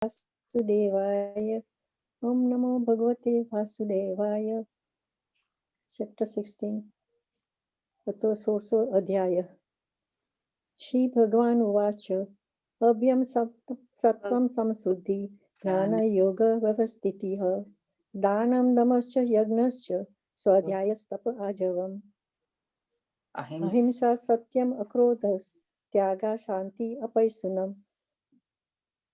Vasudevaya. Om Namo Bhagavate Vasudevaya. Chapter 16. Tato Sorso Adhyaya. Shri Bhagavan Uvacha. Abhyam Sattvam Samsuddhi. Jnana Yoga Vyavastitiha. Danam Damascha Yagnascha. Swadhyayastapa Ajavam. Ahimsa Satyam Akrodhas. Tyaga Shanti Apaisunam.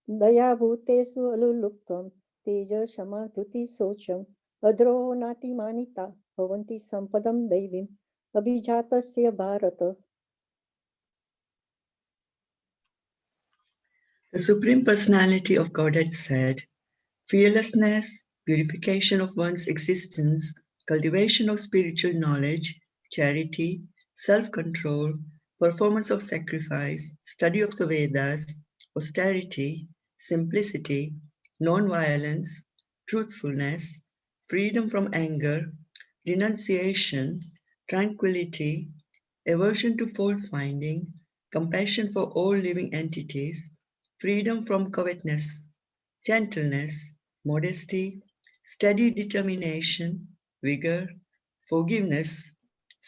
Daya Bhutesu Aluluptvam. Teja Shama Dhuti Socham. Adro Nati Manita. Bhavanti Sampadam Devim. Abhijatasya Bharata. The Supreme Personality of Godhead said, fearlessness, purification of one's existence, cultivation of spiritual knowledge, charity, self-control, performance of sacrifice, study of the Vedas, austerity, simplicity, non-violence, truthfulness, freedom from anger, renunciation, tranquility, aversion to fault-finding, compassion for all living entities, freedom from covetousness, gentleness, modesty, steady determination, vigor, forgiveness,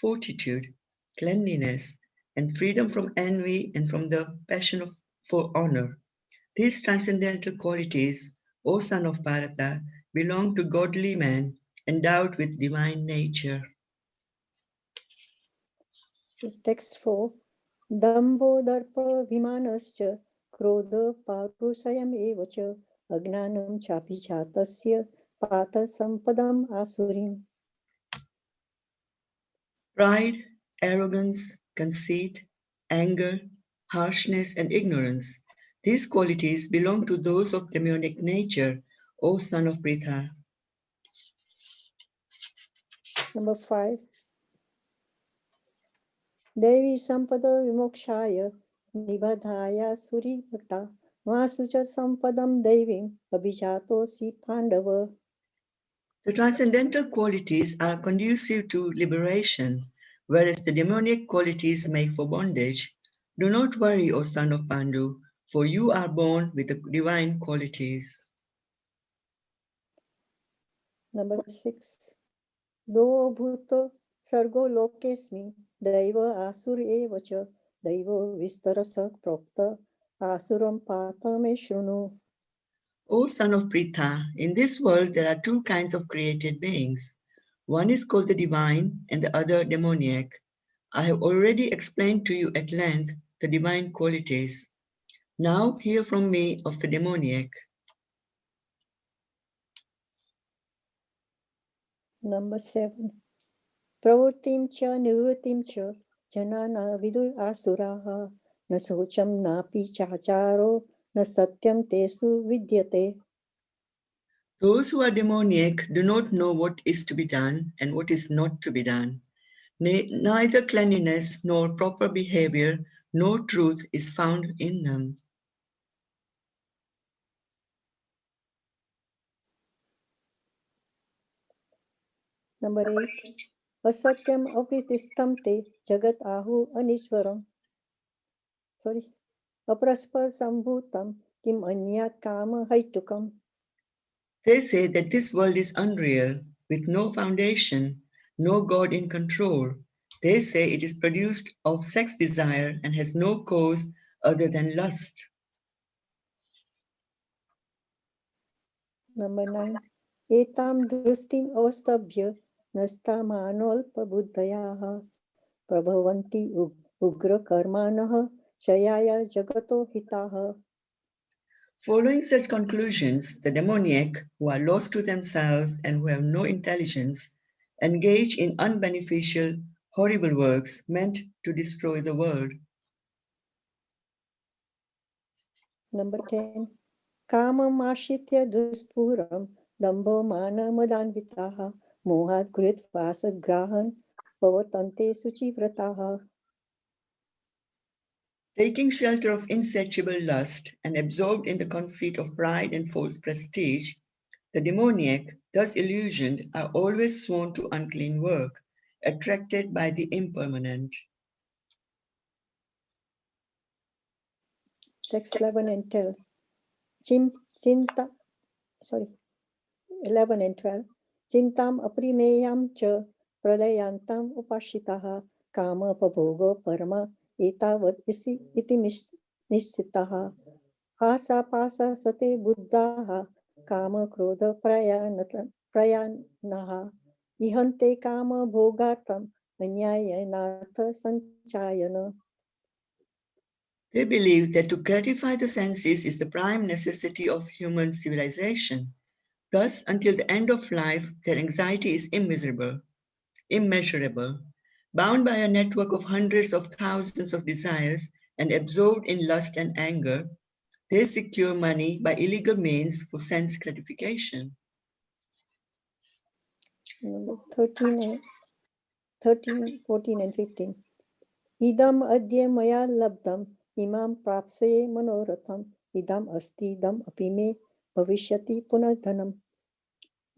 fortitude, cleanliness, and freedom from envy and from the passion for honor. These transcendental qualities, O son of Bharata, belong to godly man endowed with divine nature. Text 4. Dambho darpa vimanascha krodha parusayam evacha agnanam chapichatasya pata sampadam asurim. Pride, arrogance, conceit, anger, harshness, and ignorance. These qualities belong to those of demonic nature, O son of Pritha. Number 5. Devi sampada vimokshaya nibadhaya suribhata vasucha sampadam devim abhijato si pandava. The transcendental qualities are conducive to liberation, whereas the demonic qualities make for bondage. Do not worry, O son of Pandu, for you are born with the divine qualities. Number 6. Do bhuto sargo lokesmi daiva asur evacha daiva vistarasa prokta asuram patame shrunu. O son of Pritha, in this world there are two kinds of created beings. One is called the divine and the other demoniac. I have already explained to you at length the divine qualities. Now hear from me of the demoniac. Number 7. Pravurtim cha nivrutim cha janana vidur asuraha na socham napi chacharo na satyam tesu vidyate. Those who are demoniac do not know what is to be done and what is not to be done. Neither cleanliness nor proper behavior nor truth is found in them. Number 8. Asatyam apritistam te jagat ahu anishwaram. Sorry. Apraspar sambhutam kim anyat kama haitukam. They say that this world is unreal, with no foundation, no God in control. They say it is produced of sex desire and has no cause other than lust. Number 9. Etam drustim avastabhya nastamanolpa buddhayaha prabhavanti ugra karmanaha shayaya jagato hitaha. Following such conclusions, the demoniac, who are lost to themselves and who have no intelligence, engage in unbeneficial, horrible works meant to destroy the world. Number 10. Kamam ashitya duspuram dambho mana madanvitaha mohat grit vasad grahan pavatante suchivrataha. Taking shelter of insatiable lust and absorbed in the conceit of pride and false prestige, the demoniac, thus illusioned, are always sworn to unclean work, attracted by the impermanent. Text 11 and 12. Chim Chinta, sorry, 11 and 12. Chintam aprimeyam cha pralayantam upashitaha kama pabhogo parama etavad iti nishitaha hasa pasa sate buddhaha kama krodha prayanaha ihante kama bhogatam anyayanatha sanchayana. They believe that to gratify the senses is the prime necessity of human civilization. Thus, until the end of life, their anxiety is immeasurable, bound by a network of hundreds of thousands of desires and absorbed in lust and anger. They secure money by illegal means for sense gratification. Number 13, 14 and 15. Idam adya maya labdam imam prapse manoratham idam asti idam apime bhavishyati punadhanam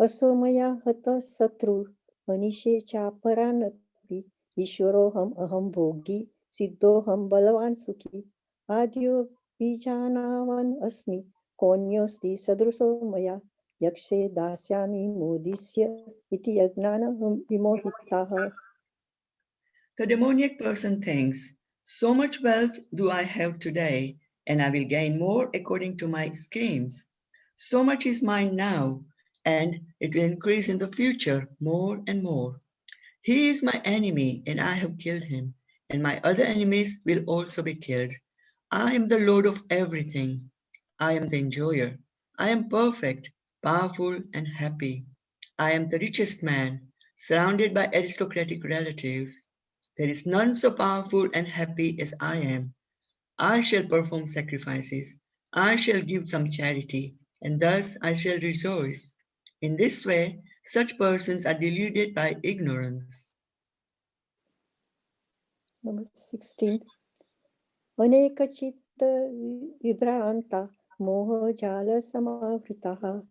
aso maya hata satru manishe chaparanapi ishwaroham aham bhogi siddhoham balavan sukhi adyo bijanavan asmi konyosti sadruso maya yakshe dasyami modisya iti yagnana vimohitaha. The demoniac person thinks, so much wealth do I have today, and I will gain more according to my schemes. So much is mine now, and it will increase in the future more and more. He is my enemy, and I have killed him, and my other enemies will also be killed. I am the Lord of everything. I am the enjoyer. I am perfect, powerful, and happy. I am the richest man, surrounded by aristocratic relatives. There is none so powerful and happy as I am. I shall perform sacrifices. I shall give some charity, and thus I shall rejoice. In this way, such persons are deluded by ignorance. Number 16. Anekachitta vibranta moha jala samavritaha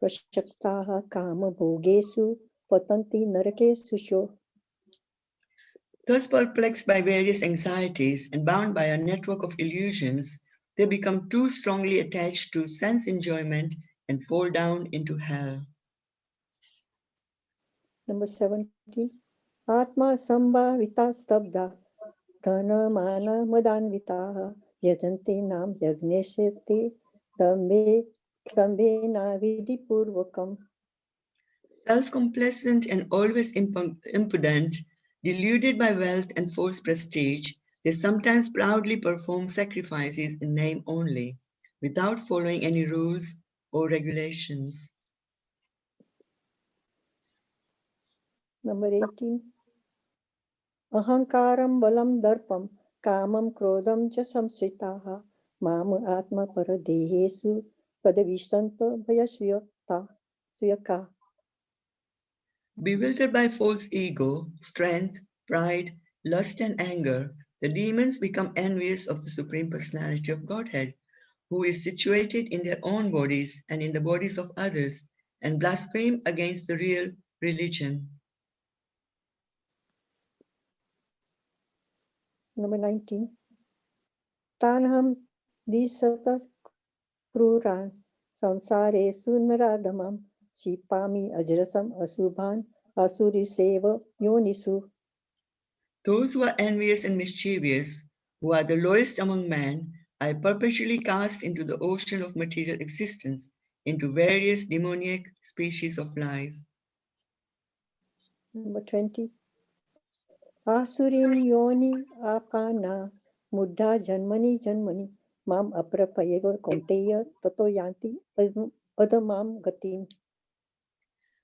prashaktaha kama bhogesu patanti narakesu sho. Thus perplexed by various anxieties and bound by a network of illusions, they become too strongly attached to sense enjoyment and fall down into hell. Number 17. Atma sambhavita stabda dhana mana madanvitaha yadante nam yagneshate dambe na vidhi purvakam. Self-complacent and always impudent, deluded by wealth and false prestige, they sometimes proudly perform sacrifices in name only, without following any rules or regulations. Number 18. Ahankaram balam darpam kamam krodam cha samsritaha mam atma paradehesu padavisanta suyaka. Bewildered by false ego, strength, pride, lust, and anger, the demons become envious of the Supreme Personality of Godhead, who is situated in their own bodies and in the bodies of others, and blaspheme against the real religion. Number 19. Tanham disatas kruran samsaresu naradamam shipami ajrasam asubhan asuri seva yonisu. Those who are envious and mischievous, who are the lowest among men, are perpetually cast into the ocean of material existence, into various demoniac species of life. Number 20. Asurin yoni apana muddha janmani janmani mam aprapayeva konteya tato yanti adamam gatim.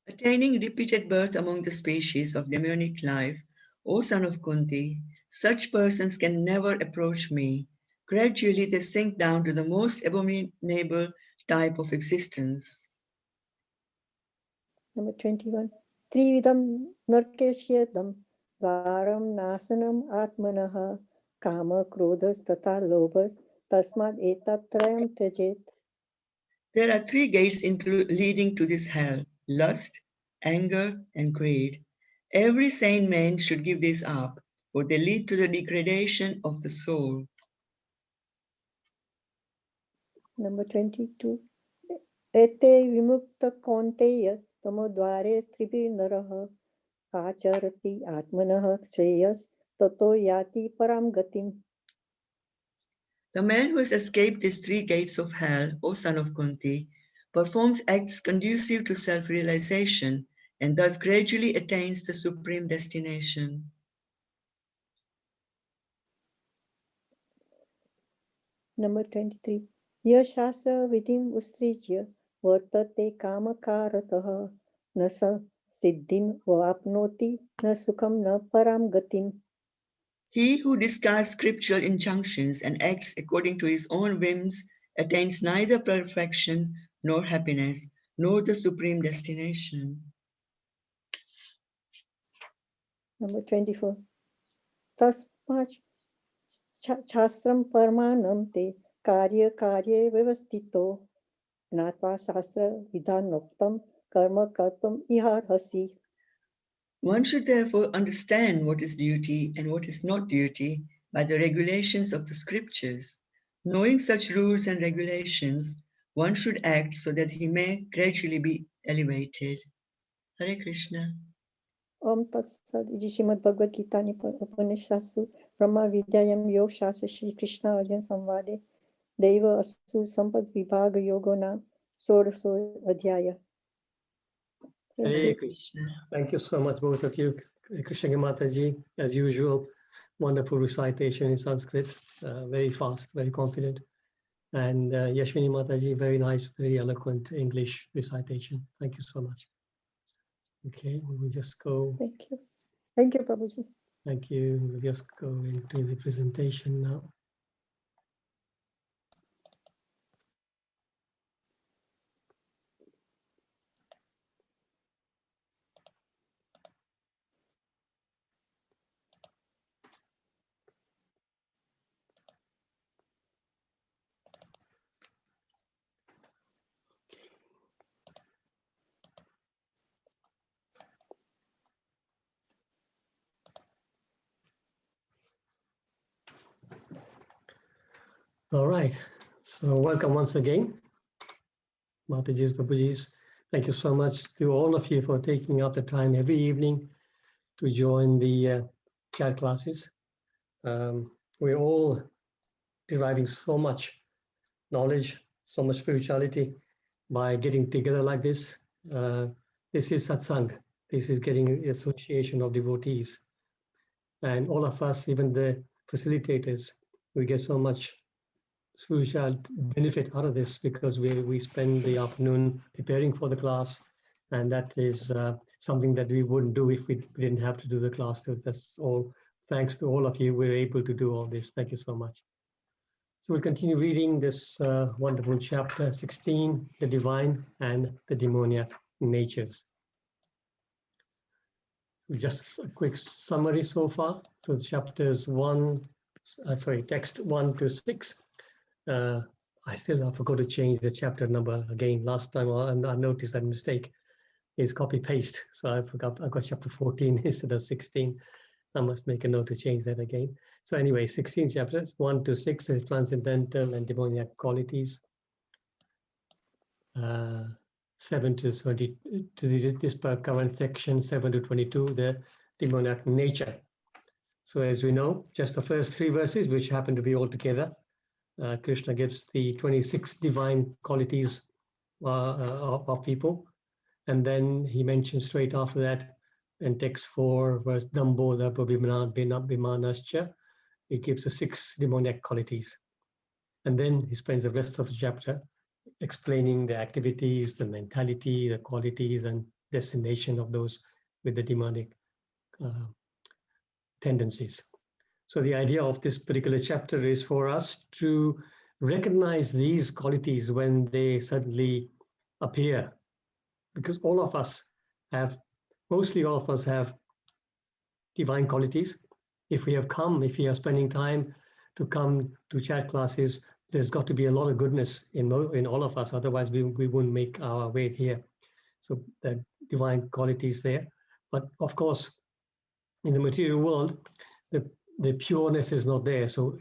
Attaining repeated birth among the species of demonic life, O son of Kunti, such persons can never approach me. Gradually they sink down to the most abominable type of existence. Number 21. Trividam narkeshyadam varam nasanam atmanaha kama krodhas tata lobhas tasmad etatrayam tyajet. There are three gates leading to this hell: lust, anger, and greed. Every sane man should give these up, for they lead to the degradation of the soul. Number 22. एते विमुक्त कौन्तेय तमोद्वारे स्त्रिभिर्नरः आचरति आत्मनः श्रेयस ततो याति param gatim. The man who has escaped these three gates of hell, O son of Kunti, performs acts conducive to self-realization and thus gradually attains the supreme destination. Number 23. Yashastra vidim ustrijya vartate kamakaratah na sa siddhim vapnoti na sukham na param gatim. He who discards scriptural injunctions and acts according to his own whims attains neither perfection nor happiness, nor the supreme destination. Number 24. Tasmach shastram parmanam te karya karye vyavastito gnatva shastra vidhanoktam karma kartam iharhasi. One should therefore understand what is duty and what is not duty by the regulations of the scriptures. Knowing such rules and regulations, one should act so that he may gradually be elevated. Hare Krishna. Om Tatsad, Jishimad Bhagavad Gita Upanishadsu Brahma Vidyayam Yog Shastra Shri Krishna Arjun Samvade Deva Asu Sampad Vibhaga Yogona Sodaso Adhyaya. Hare Krishna. Thank you so much, both of you. Krishna Mataji, as usual, wonderful recitation in Sanskrit, very fast, very confident. And Yashwini Mataji, very nice, very eloquent English recitation. Thank you so much. Okay, we'll just go. Thank you. Thank you, Prabhuji. Thank you. We'll just go into the presentation now. All right, so welcome once again, Matajis, Prabhujis. Thank you so much to all of you for taking up the time every evening to join the chat classes. We're all deriving so much knowledge, so much spirituality by getting together like this. This is satsang. This is getting the association of devotees. And all of us, even the facilitators, we get so much spiritual benefit out of this because we spend the afternoon preparing for the class, and that is something that we wouldn't do if we didn't have to do the class. So that's all thanks to all of you, we're able to do all this. Thank you so much. So we'll continue reading this wonderful chapter 16, the divine and the demoniac natures. Just a quick summary so far. So chapters text 1 to 6. I forgot to change the chapter number again. Last time I noticed that mistake is copy paste. So I forgot, I got chapter 14 instead of 16. I must make a note to change that again. So anyway, 16 chapters, 1 to 6 is transcendental and demoniac qualities. 7 to 20, to this current section, 7 to 22, the demoniac nature. So as we know, just the first 3 verses, which happen to be all together, Krishna gives the 26 divine qualities of people. And then he mentions straight after that in text 4, verse Dambo, Vimanascha, he gives the 6 demoniac qualities. And then he spends the rest of the chapter explaining the activities, the mentality, the qualities, and destination of those with the demonic tendencies. So the idea of this particular chapter is for us to recognize these qualities when they suddenly appear, because all of us have, mostly all of us have divine qualities. If we are spending time to come to chat classes, there's got to be a lot of goodness in all of us, otherwise we wouldn't make our way here. So the divine qualities there. But of course, in the material world, the pureness is not there. So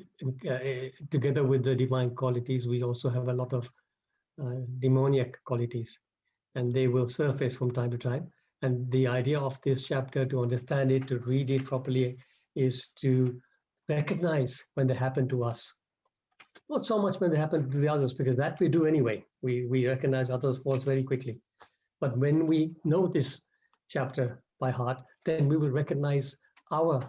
together with the divine qualities, we also have a lot of demoniac qualities, and they will surface from time to time. And the idea of this chapter, to understand it, to read it properly, is to recognize when they happen to us. Not so much when they happen to the others, because that we do anyway. We recognize others' faults very quickly. But when we know this chapter by heart, then we will recognize our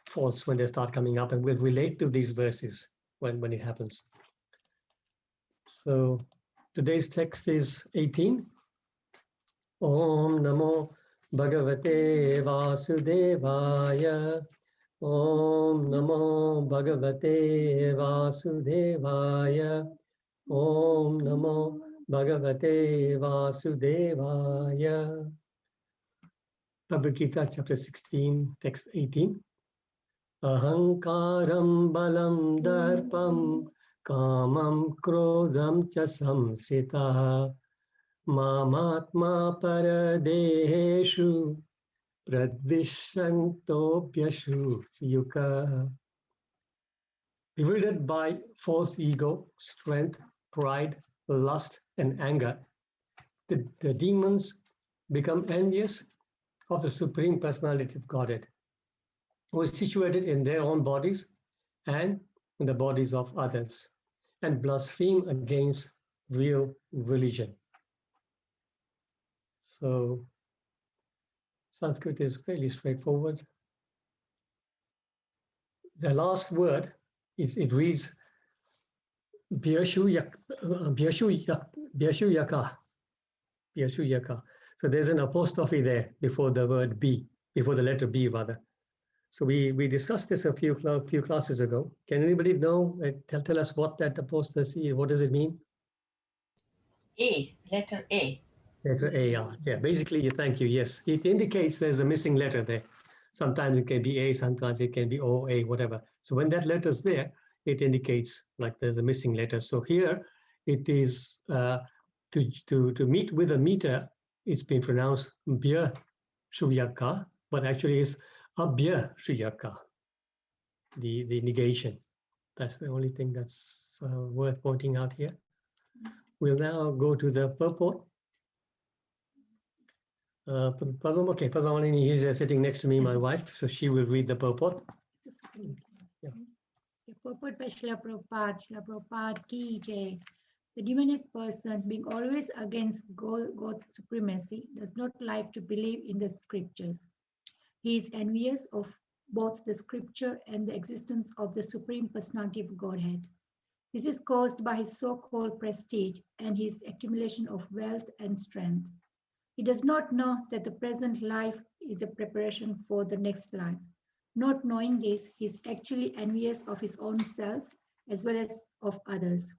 faults when they start coming up, and we'll relate to these verses when it happens. So today's text is 18. Om Namo Bhagavate Vasudevaya. Om Namo Bhagavate Vasudevaya. Om Namo Bhagavate Vasudevaya. Bhagavad Gita, chapter 16, text 18. Ahankaram balam darpam kamam krodham cha samsritaha mamatma paradeheshu pradvishantopyashu yuka. Bewildered by false ego, strength, pride, lust, and anger, the demons become envious of the Supreme Personality of Godhead, who is situated in their own bodies and in the bodies of others, and blaspheme against real religion. So Sanskrit is fairly straightforward. The last word it reads Bhyashu Yaka. So there's an apostrophe there before the word B, before the letter B rather. So we discussed this a few classes ago. Can anybody know? Tell us what that apostrophe is. What does it mean? A, letter A. Letter A, yeah. Basically, thank you. Yes, it indicates there's a missing letter there. Sometimes it can be A, sometimes it can be O, A, whatever. So when that letter's there, it indicates like there's a missing letter. So here it is to meet with a meter. It's been pronounced Bya Shuyaka, but actually it's Abhya Shuyaka, the negation. That's the only thing that's worth pointing out here. We'll now go to the purport. Padma, is sitting next to me, my wife, so she will read the purport. Yeah. The purport by Srila Prabhupada ki jai. The demonic person, being always against God's supremacy, does not like to believe in the scriptures. He is envious of both the scripture and the existence of the Supreme Personality of Godhead. This is caused by his so-called prestige and his accumulation of wealth and strength. He does not know that the present life is a preparation for the next life. Not knowing this, he is actually envious of his own self as well as of others.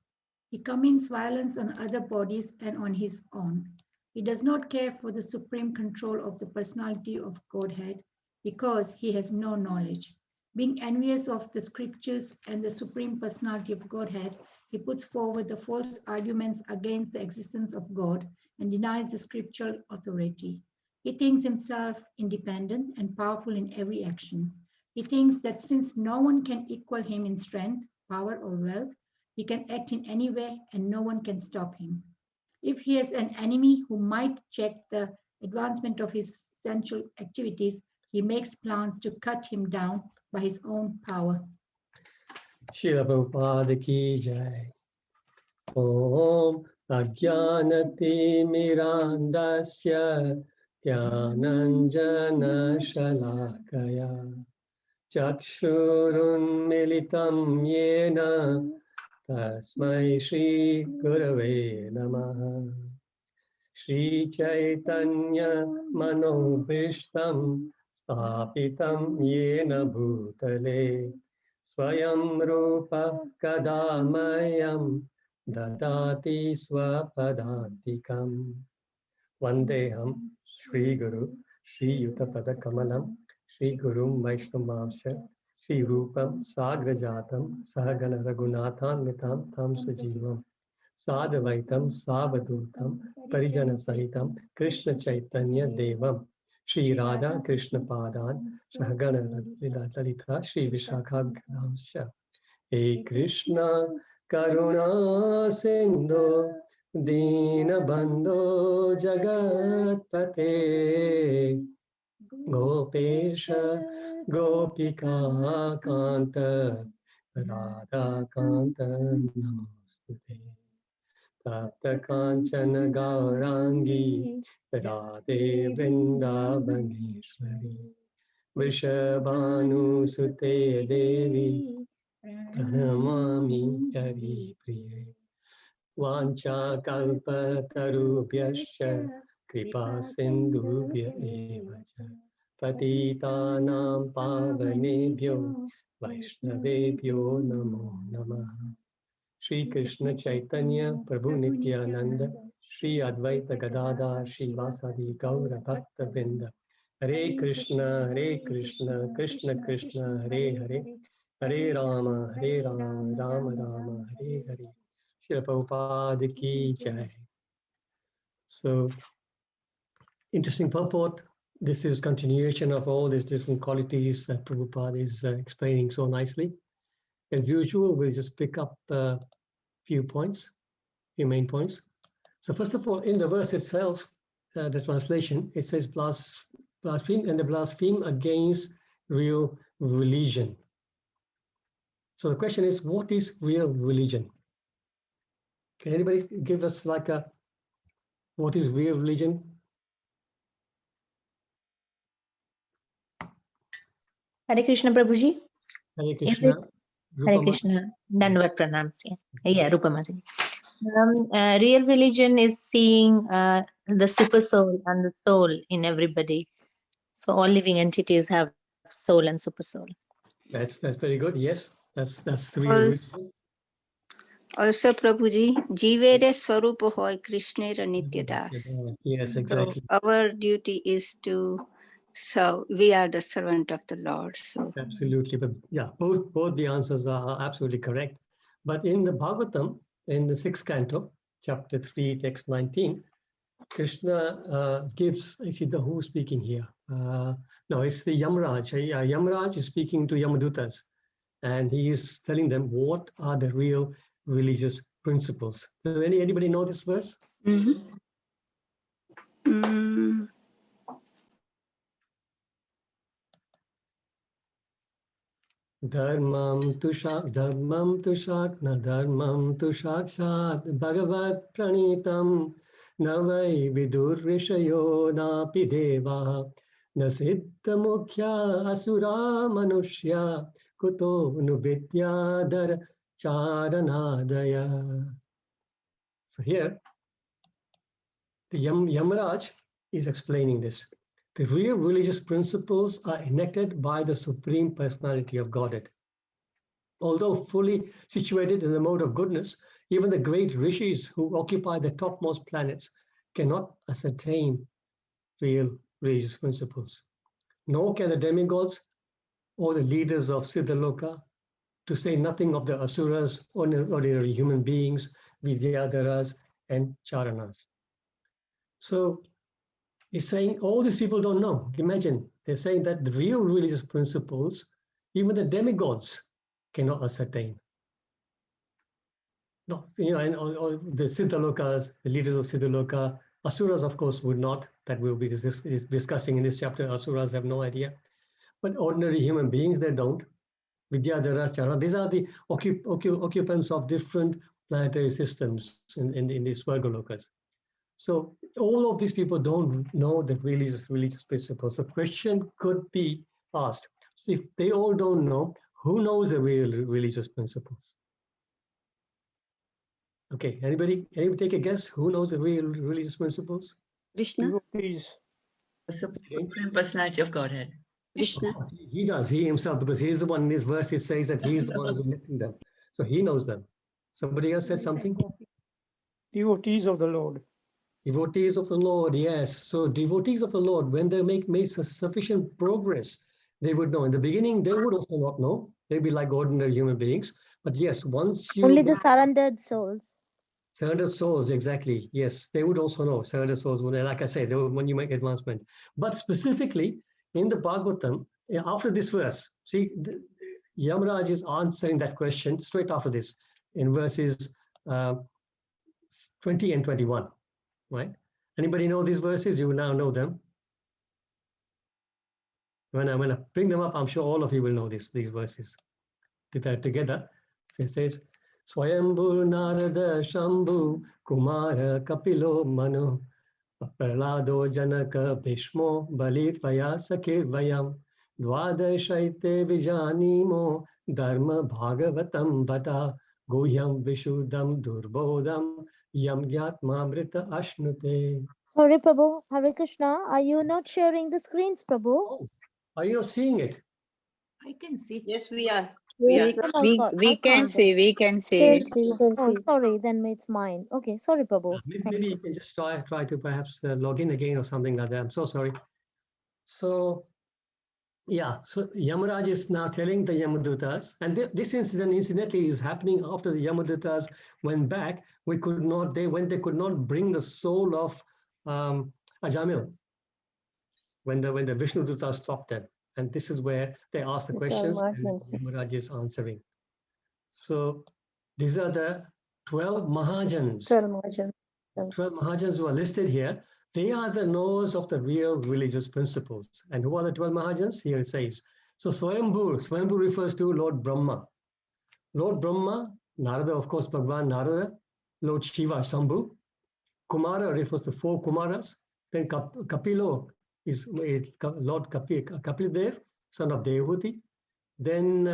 He commits violence on other bodies and on his own. He does not care for the supreme control of the personality of Godhead because he has no knowledge. Being envious of the scriptures and the supreme personality of Godhead, he puts forward the false arguments against the existence of God and denies the scriptural authority. He thinks himself independent and powerful in every action. He thinks that since no one can equal him in strength, power, or wealth, he can act in any way and no one can stop him. If he has an enemy who might check the advancement of his sensual activities, he makes plans to cut him down by his own power. Srila Prabhupada ki jai. Om Ajnanati Mirandasya Dhyananjana Shalakaya Chakshurun Militam Yena Tasmai Shri Gurave Namaha. Shri Chaitanya Manobhishtam Stapitam Yena Bhutale Swayam Rupa Kadamayam Dadati Swapadantikam. Vandeham Shri Guru Shri Yutapada Kamalam Shri Gurum Vaishnavamsha Shri Rupam Sagrajatam Sahagana Raghunathan Mitam Tam Sajivam Sadvaitam Savadutam Parijana Sahitam Krishna Chaitanya Devam Shri Radha Krishna Padan Sahagana Lalita Shri Vishakha Gadamsha. Hey Krishna Karuna Sindhu Dina Bandho Jagatpate Gopesha Gopika Kanta Radha Kanta Namostute Tapta Kanchana Gaurangi Radhe Vrindavaneshwari Vrishabhanu Sute Devi Pranamami Hari Priye Vancha Kalpa Tarubhyascha Kripa Sindhubhya Eva Cha Patitanam Pavanebhyo Vaishnavebhyo Namo Namaha Shri Krishna Chaitanya Prabhu Nityananda Shri Advaita Gadadhar Shri Vasadi Gaura Bhakta Vrinda Hare Krishna Krishna Krishna Hare Hare Hare Rama Rama Rama Hare Hare Srila Prabhupada Ki Jai. So, interesting purport. This is continuation of all these different qualities that Prabhupada is explaining so nicely. As usual, we'll just pick up a few main points. So first of all, in the verse itself, the translation, it says blaspheme and the blaspheme against real religion. So the question is, what is real religion? Can anybody give us like what is real religion? Hare Krishna, Prabhuji. Hare Is Krishna. it? Hare Krishna. Dandavat pranams. Yeah, Rupa Mataji. Real religion is seeing the super soul and the soul in everybody. So all living entities have soul and super soul. That's very good. Yes, that's the real religion. Also, Prabhuji, Jivere Swarupa Hoy Krishnera Nityadas. Yes, exactly. So our duty is to serve. We are the servant of the Lord. So Absolutely, but yeah, both the answers are absolutely correct. But in the Bhagavatam, in the 6th canto, chapter 3, text 19, Krishna gives, actually, who's speaking here? No, it's the Yamraj. Yamraj is speaking to Yamadutas, and he is telling them what are the real religious principles. Does anybody know this verse? Dharmam tu shakna dharmam tu sakshat bhagavat pranitam navai vidur rishayo napi deva nasiddha mukhya asura manushya kuto nuvidyadar charanadaya. So here, the Yamaraj is explaining this. The real religious principles are enacted by the Supreme Personality of Godhead. Although fully situated in the mode of goodness, even the great rishis who occupy the topmost planets cannot ascertain real religious principles. Nor can the demigods or the leaders of Siddhaloka, to say nothing of the asuras, ordinary human beings, Vidyadharas, and Charanas. So he's saying all these people don't know. Imagine, they're saying that the real religious principles, even the demigods cannot ascertain. No, and all the Siddhalokas, the leaders of Siddhaloka, asuras, of course, would not. That we'll be discussing in this chapter. Asuras have no idea. But ordinary human beings, they don't. Vidyadharas, Charana, these are the occupants of different planetary systems in these Svargalokas. So all of these people don't know the religious principles. The question could be asked, so if they all don't know, who knows the real religious principles? Okay, anybody take a guess? Who knows the real religious principles? Krishna. The Supreme Personality of Godhead. Krishna. He does, he himself, because he's the one in this verse, it says that he's the one who's lifting them. So he knows them. Somebody else said something? Devotees of the Lord. Devotees of the Lord, yes. So devotees of the Lord, when they make sufficient progress, they would know. In the beginning, they would also not know. They'd be like ordinary human beings. But yes, once you... Only the surrendered souls. Surrendered souls, exactly. Yes, they would also know. Surrendered souls, like I said, they would, when you make advancement. But specifically, in the Bhagavatam, after this verse, see, Yamaraj is answering that question straight after this. in verses 20 and 21, right? Anybody know these verses? You will now know them. When I bring them up, I'm sure all of you will know these verses together. So it says, Swayambhu Narada Shambhu Kumara Kapilo Manu Pralado Janaka Bhishmo Balit Vaya Sakir Vayam Dvadashaite Vijanimo Dharma Bhagavatam Bata Guhyam Vishudam Durbodham Yam Gyatmamrita Ashnute. Sorry, Prabhu. Hare Krishna. Are you not sharing the screens, Prabhu? Oh, are you not seeing it? I can see. Yes, we are. Yes, Oh my God, I We can can't see, then. we can see. can see, you can Oh, see. sorry, then it's mine. Okay, sorry, Prabhu. Maybe you can just try to perhaps log in again or something like that. I'm so sorry. So, yeah, so Yamaraj is now telling the Yamadutas, and this incident incidentally is happening after the Yamadutas went back. They could not bring the soul of Ajamil when the Vishnu Dutas stopped them. And this is where they ask the questions and Yamaraj is answering. So these are the 12 Mahajans. 12 Mahajans who are listed here. They are the knowers of the real religious principles. And who are the 12 Mahajans? Here it says. So Swayambhu refers to Lord Brahma. Lord Brahma, Narada, of course, Bhagwan Narada, Lord Shiva, Shambhu. Kumara refers to 4 Kumaras. Then Kapilo is Lord Kapildev, son of Devahuti. Then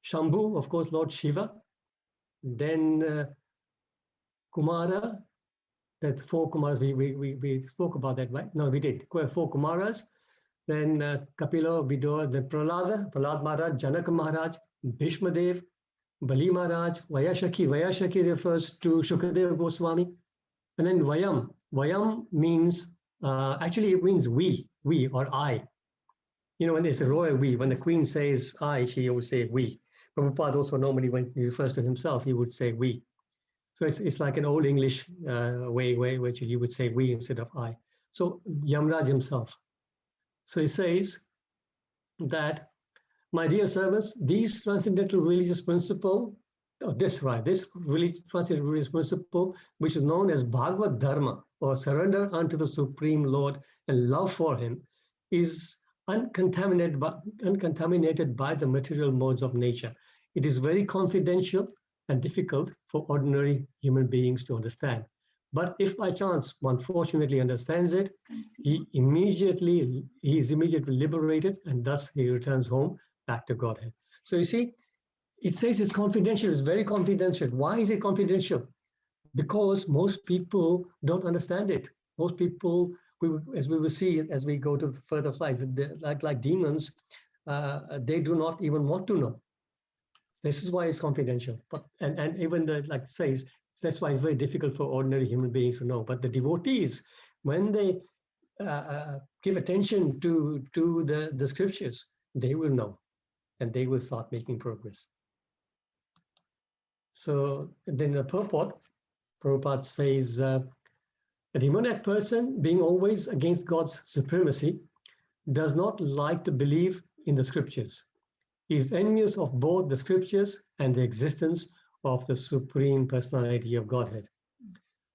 Shambhu, of course, Lord Shiva. Then Kumara, that 4 Kumaras, we spoke about that, right? No, we did. 4 Kumaras. Then Kapilo, Vidor, then Prahlad Maharaj, Janaka Maharaj, Bhishma Dev, Bali Maharaj, Vayashaki. Vayashaki refers to Shukadeva Goswami. And then Vayam. Vayam means, actually it means we or I. You know, when it's a royal we, when the queen says I, she would say we. Prabhupada also normally, when he refers to himself, he would say we. So it's like an old English way which you would say we instead of I. So Yamraj himself. So he says that, my dear servants, these transcendental religious principle, this transcendental religious principle, which is known as Bhagavad Dharma, or surrender unto the Supreme Lord and love for Him, is uncontaminated by the material modes of nature. It is very confidential and difficult for ordinary human beings to understand. But if by chance one fortunately understands it, he is immediately liberated, and thus he returns home back to Godhead. So you see, it says it's confidential, it's very confidential. Why is it confidential? Because most people don't understand it. Most people, as we will see as we go to the further slides, like demons, they do not even want to know. This is why it's confidential. But and even like says, that's why it's very difficult for ordinary human beings to know. But the devotees, when they give attention to the scriptures, they will know, and they will start making progress. So then the purport, Prabhupada says, a demoniac person, being always against God's supremacy, does not like to believe in the scriptures. He is envious of both the scriptures and the existence of the Supreme Personality of Godhead.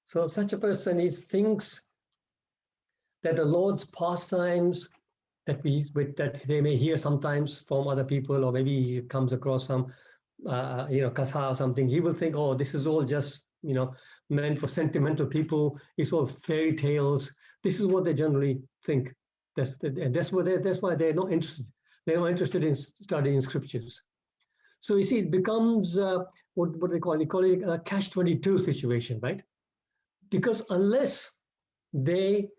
So such a person thinks that the Lord's pastimes that they may hear sometimes from other people, or maybe he comes across some katha or something, he will think, oh, this is all just meant for sentimental people. It's all fairy tales. This is what they generally think. That's why they're not interested. They're not interested in studying scriptures. So you see, it becomes what do they call it? They call it a catch-22 situation, right? Because unless they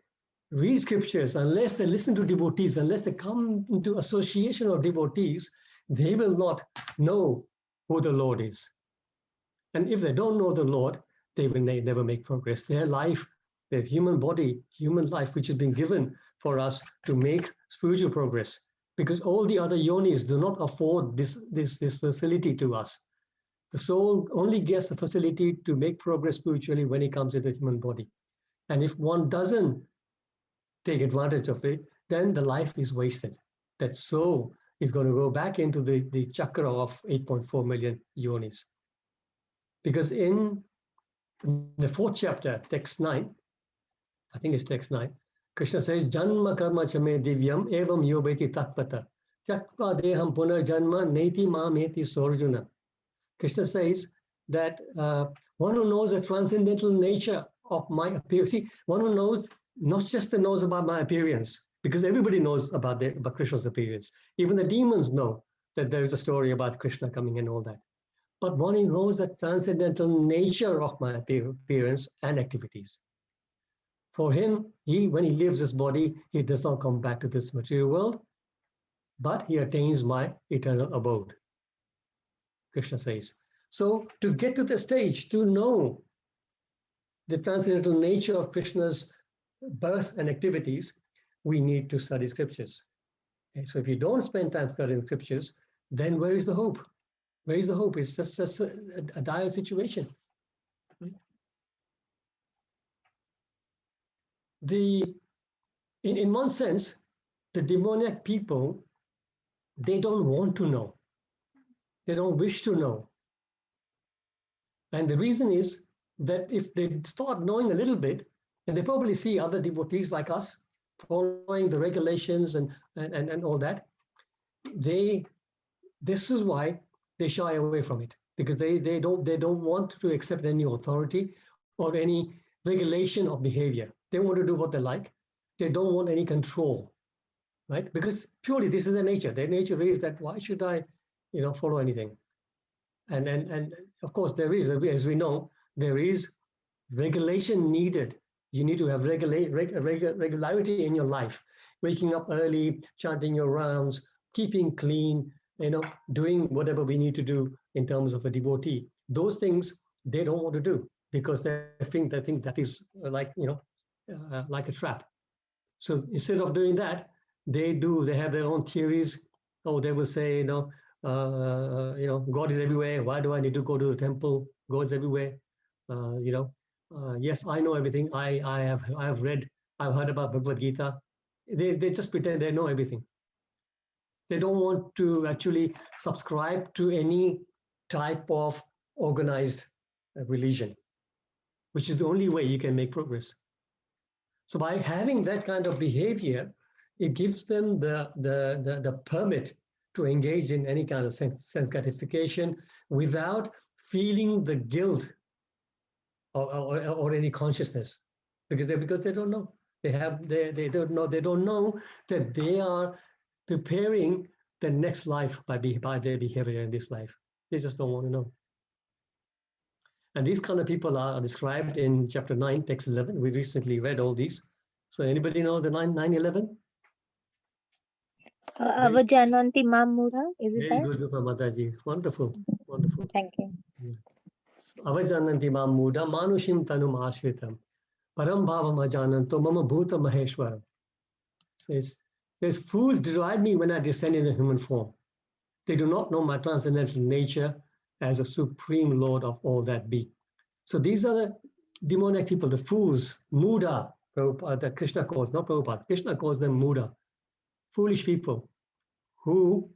read scriptures, unless they listen to devotees, unless they come into association of devotees, they will not know who the Lord is. And if they don't know the Lord, they will never make progress. Their life, their human body, human life, which has been given for us to make spiritual progress, because all the other yonis do not afford this facility to us. The soul only gets the facility to make progress spiritually when it comes into the human body. And if one doesn't take advantage of it, then the life is wasted. That soul is going to go back into the chakra of 8.4 million yonis. Because in the 4th chapter, text 9, I think it's text 9, Krishna says, Janma karma chame divyam evam yobeti tatpata. Tyakva deham punar janma neti mameti sorjuna. Krishna says that one who knows the transcendental nature of my appearance, see, one who knows, not just knows about my appearance, because everybody knows about Krishna's appearance. Even the demons know that there is a story about Krishna coming and all that. But one who knows the transcendental nature of my appearance and activities. For him, when he leaves his body, he does not come back to this material world, but he attains my eternal abode, Krishna says. So to get to the stage, to know the transcendental nature of Krishna's birth and activities, we need to study scriptures. Okay, so if you don't spend time studying scriptures, then where is the hope? Where is the hope? It's just a dire situation. In one sense, the demoniac people, they don't want to know. They don't wish to know. And the reason is that if they start knowing a little bit, and they probably see other devotees like us following the regulations and all that, this is why they shy away from it, because they don't want to accept any authority or any regulation of behavior. They want to do what they like. They don't want any control, right? Because purely this is their nature. Their nature is that why should I, follow anything? And of course there is, as we know, there is regulation needed. You need to have regularity in your life, waking up early, chanting your rounds, keeping clean, doing whatever we need to do in terms of a devotee. Those things they don't want to do because they think that is like a trap. So instead of doing that, they have their own theories. Oh, they will say, God is everywhere. Why do I need to go to the temple? God is everywhere. Yes, I know everything. I've heard about Bhagavad Gita. They just pretend they know everything. They don't want to actually subscribe to any type of organized religion, which is the only way you can make progress. So by having that kind of behavior, it gives them the permit to engage in any kind of sense gratification without feeling the guilt or any consciousness, because they don't know. They don't know that they are preparing the next life by their behavior in this life. They just don't want to know. And these kind of people are described in chapter 9, text 11. We recently read all these. So anybody know the 9:11? Avajananti Mamura, is it Very that? good, Rupa Mataji. Wonderful, wonderful. Thank you. Avajananti Mamuda Manushim Tanum Ashritam Param Bhavam Ajananto Mama Bhuta Maheshwaram. Says fools deride me when I descend in the human form. They do not know my transcendental nature as a supreme Lord of all that be. So these are the demoniac people, the fools, Muda, that Krishna calls, not Prabhupada. Krishna calls them Muda, foolish people who,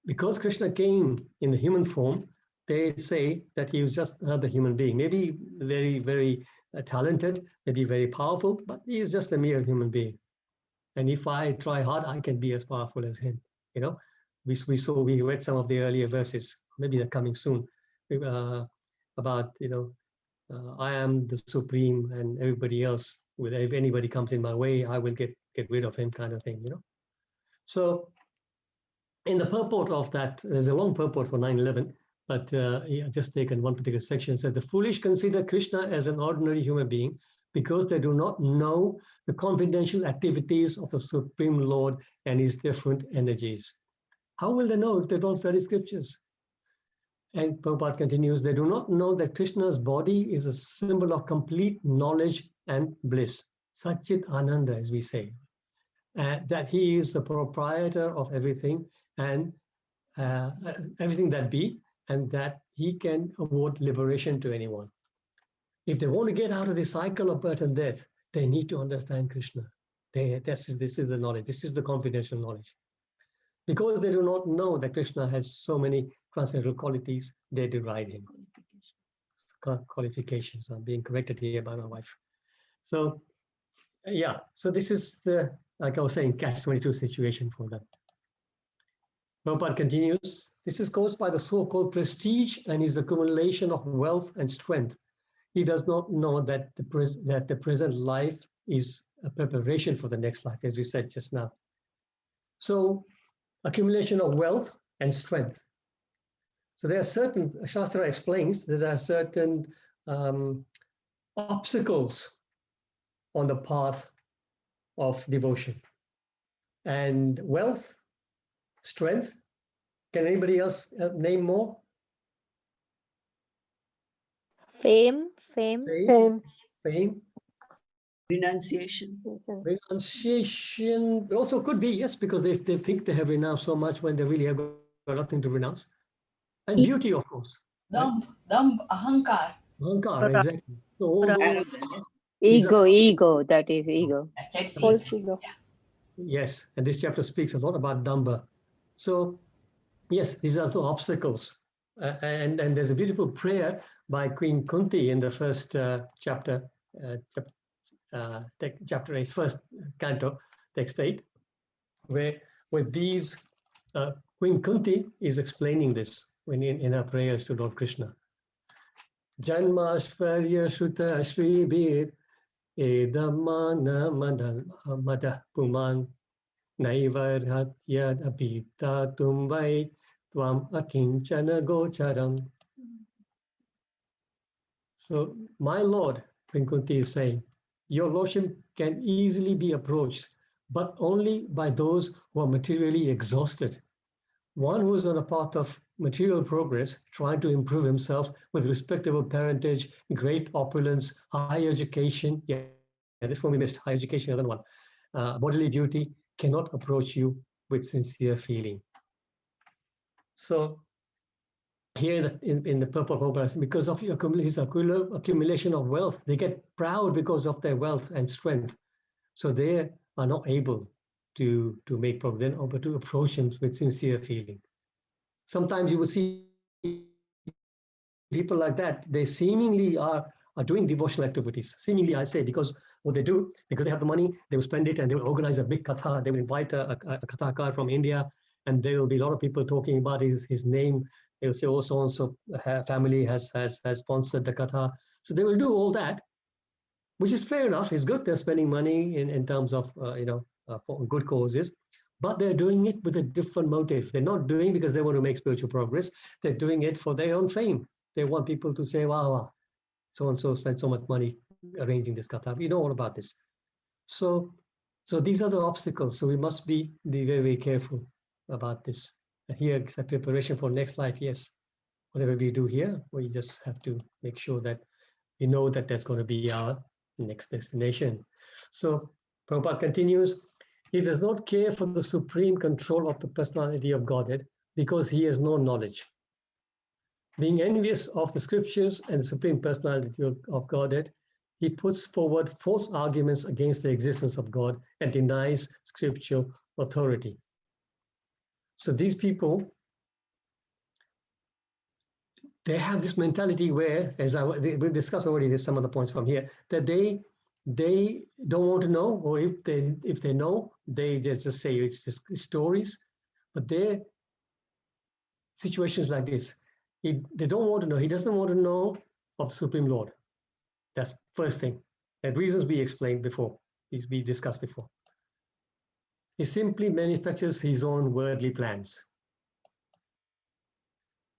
because Krishna came in the human form, they say that he was just another human being, maybe very, very talented, maybe very powerful, but he is just a mere human being. And if I try hard, I can be as powerful as him. We read some of the earlier verses, maybe they're coming soon, about, I am the supreme and everybody else, if anybody comes in my way, I will get rid of him, kind of thing, So in the purport of that, there's a long purport for 9:11, but I've just taken one particular section. It says, the foolish consider Krishna as an ordinary human being because they do not know the confidential activities of the Supreme Lord and his different energies. How will they know if they don't study scriptures? And Prabhupada continues, they do not know that Krishna's body is a symbol of complete knowledge and bliss, Satchit Ananda, as we say, that he is the proprietor of everything and everything that be, and that he can award liberation to anyone. If they want to get out of the cycle of birth and death, they need to understand Krishna. This is the knowledge. This is the confidential knowledge. Because they do not know that Krishna has so many transcendental qualities, they deride him. qualifications. I'm being corrected here by my wife. So yeah, so this is the, like I was saying, catch-22 situation for them. Prabhupada continues, this is caused by the so-called prestige and his accumulation of wealth and strength. He does not know that the present life is a preparation for the next life, as we said just now. So accumulation of wealth and strength. So there are certain, Shastra explains that there are certain obstacles on the path of devotion. And wealth, strength, can anybody else name more? Fame. Fame. Renunciation. Renunciation also could be, yes, because they think they have renounced so much when they really have got nothing to renounce. And beauty, of course. Damb, ahankar. Ahankar, exactly. So all those, Ego, that is ego. That's False ego. yes, and this chapter speaks a lot about Damba. So yes, these are the obstacles. And there's a beautiful prayer by Queen Kunti in the first chapter 8, first canto, text 8, where with these, Queen Kunti is explaining this when in her prayers to Lord Krishna. Janmashvarya Shuta Shri Bir Edamana Mada Puman Naivar Hatya Abhita Tumvai Tvam Akinchana Gocharam. So, my Lord, Queen Kunti is saying, your lordship can easily be approached, but only by those who are materially exhausted. One who is on a path of material progress, trying to improve himself with respectable parentage, great opulence, high education. Yeah, this one we missed, high education, another one. Bodily beauty cannot approach you with sincere feeling. So here in the purport of Prabhupada, because of his accumulation of wealth, they get proud because of their wealth and strength. So they are not able to make progress, but to approach him with sincere feeling. Sometimes you will see people like that, they seemingly are doing devotional activities. Seemingly, I say, because what they do, because they have the money, they will spend it and they will organize a big katha. They will invite a kathakar from India, and there will be a lot of people talking about his name. They will say, oh, so-and-so family has sponsored the katha. So they will do all that, which is fair enough. It's good they're spending money in terms of, for good causes. But they're doing it with a different motive. They're not doing it because they want to make spiritual progress. They're doing it for their own fame. They want people to say, wow, so-and-so spent so much money arranging this katha. We know all about this. So these are the obstacles. So we must be very, very careful about this. Here, it's a preparation for next life, yes. Whatever we do here, we just have to make sure that we know that that's going to be our next destination. So Prabhupada continues, he does not care for the supreme control of the personality of Godhead because he has no knowledge. Being envious of the scriptures and the supreme personality of Godhead, he puts forward false arguments against the existence of God and denies scriptural authority. So these people, they have this mentality where, as we've discussed already, there's some of the points from here, that they don't want to know, or if they know, they just say it's just stories. But their situations like this, they don't want to know. He doesn't want to know of the Supreme Lord. That's first thing. And reasons we explained before, we discussed before. He simply manufactures his own worldly plans.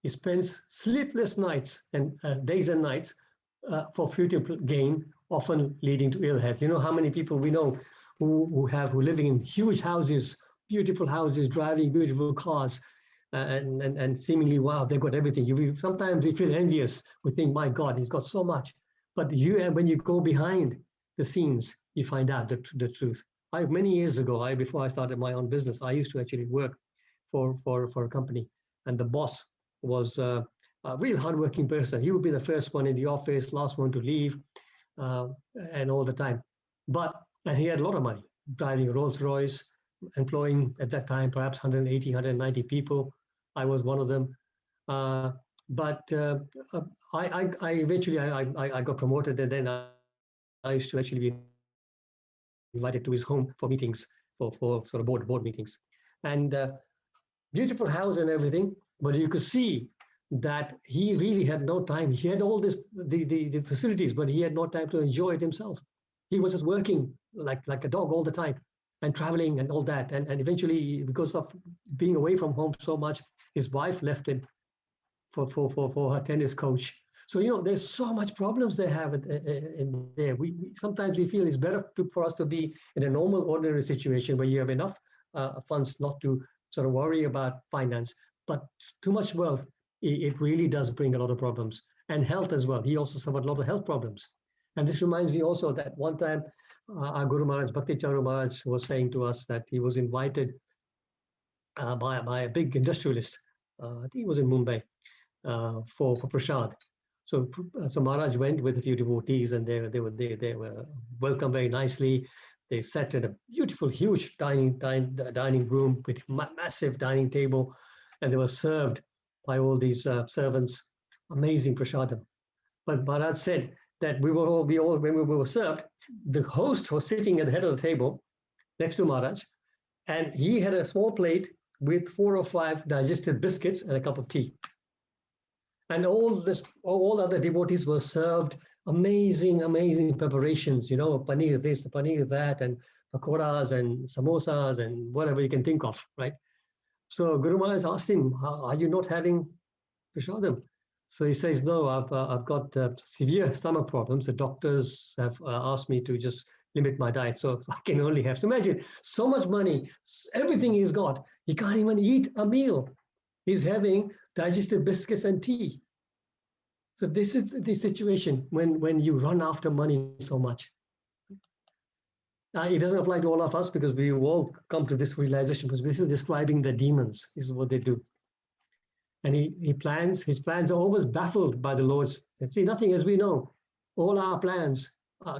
He spends sleepless nights and days and nights for future gain, often leading to ill health. You know how many people we know who living in huge houses, beautiful houses, driving beautiful cars, and seemingly, wow, they've got everything. Sometimes you feel envious. We think, my God, he's got so much. But when you go behind the scenes, you find out the truth. Many years ago, before I started my own business, I used to actually work for a company, and the boss was a real hardworking person. He would be the first one in the office, last one to leave, and all the time. And he had a lot of money, driving a Rolls Royce, employing at that time perhaps 180, 190 people. I was one of them. But I eventually I got promoted, and then I used to actually be invited to his home for meetings, for sort of board meetings, and beautiful house and everything. But you could see that he really had no time. He had all the facilities, but he had no time to enjoy it himself. He was just working like a dog all the time, and traveling and all that. And eventually, because of being away from home so much, his wife left him for her tennis coach. So, you know, there's so much problems they have in there. We sometimes we feel it's better for us to be in a normal, ordinary situation where you have enough funds not to sort of worry about finance. But too much wealth, it really does bring a lot of problems, and health as well. He also suffered a lot of health problems. And this reminds me also that one time our Guru Maharaj, Bhakti Charu Maharaj, was saying to us that he was invited by a big industrialist. I think he was in Mumbai for prasad. So Maharaj went with a few devotees, and they were welcomed very nicely. They sat at a beautiful, huge dining room with massive dining table, and they were served by all these servants, amazing prasadam. But Maharaj said that when we were served, the host was sitting at the head of the table next to Maharaj, and he had a small plate with 4 or 5 digested biscuits and a cup of tea. And all the other devotees were served amazing preparations, you know, paneer this, paneer that, and pakoras and samosas and whatever you can think of, right? So Guru Maharaj asked him, are you not having prasadam? So he says, no, I've got severe stomach problems. The doctors have asked me to just limit my diet, so I can only have. So imagine, so much money, everything he's got, he can't even eat a meal. He's having digestive biscuits and tea. So this is the situation when you run after money so much. It doesn't apply to all of us because we all come to this realization, because this is describing the demons. This is what they do. And his plans are always baffled by the Lord's. And see, nothing, as we know, all our plans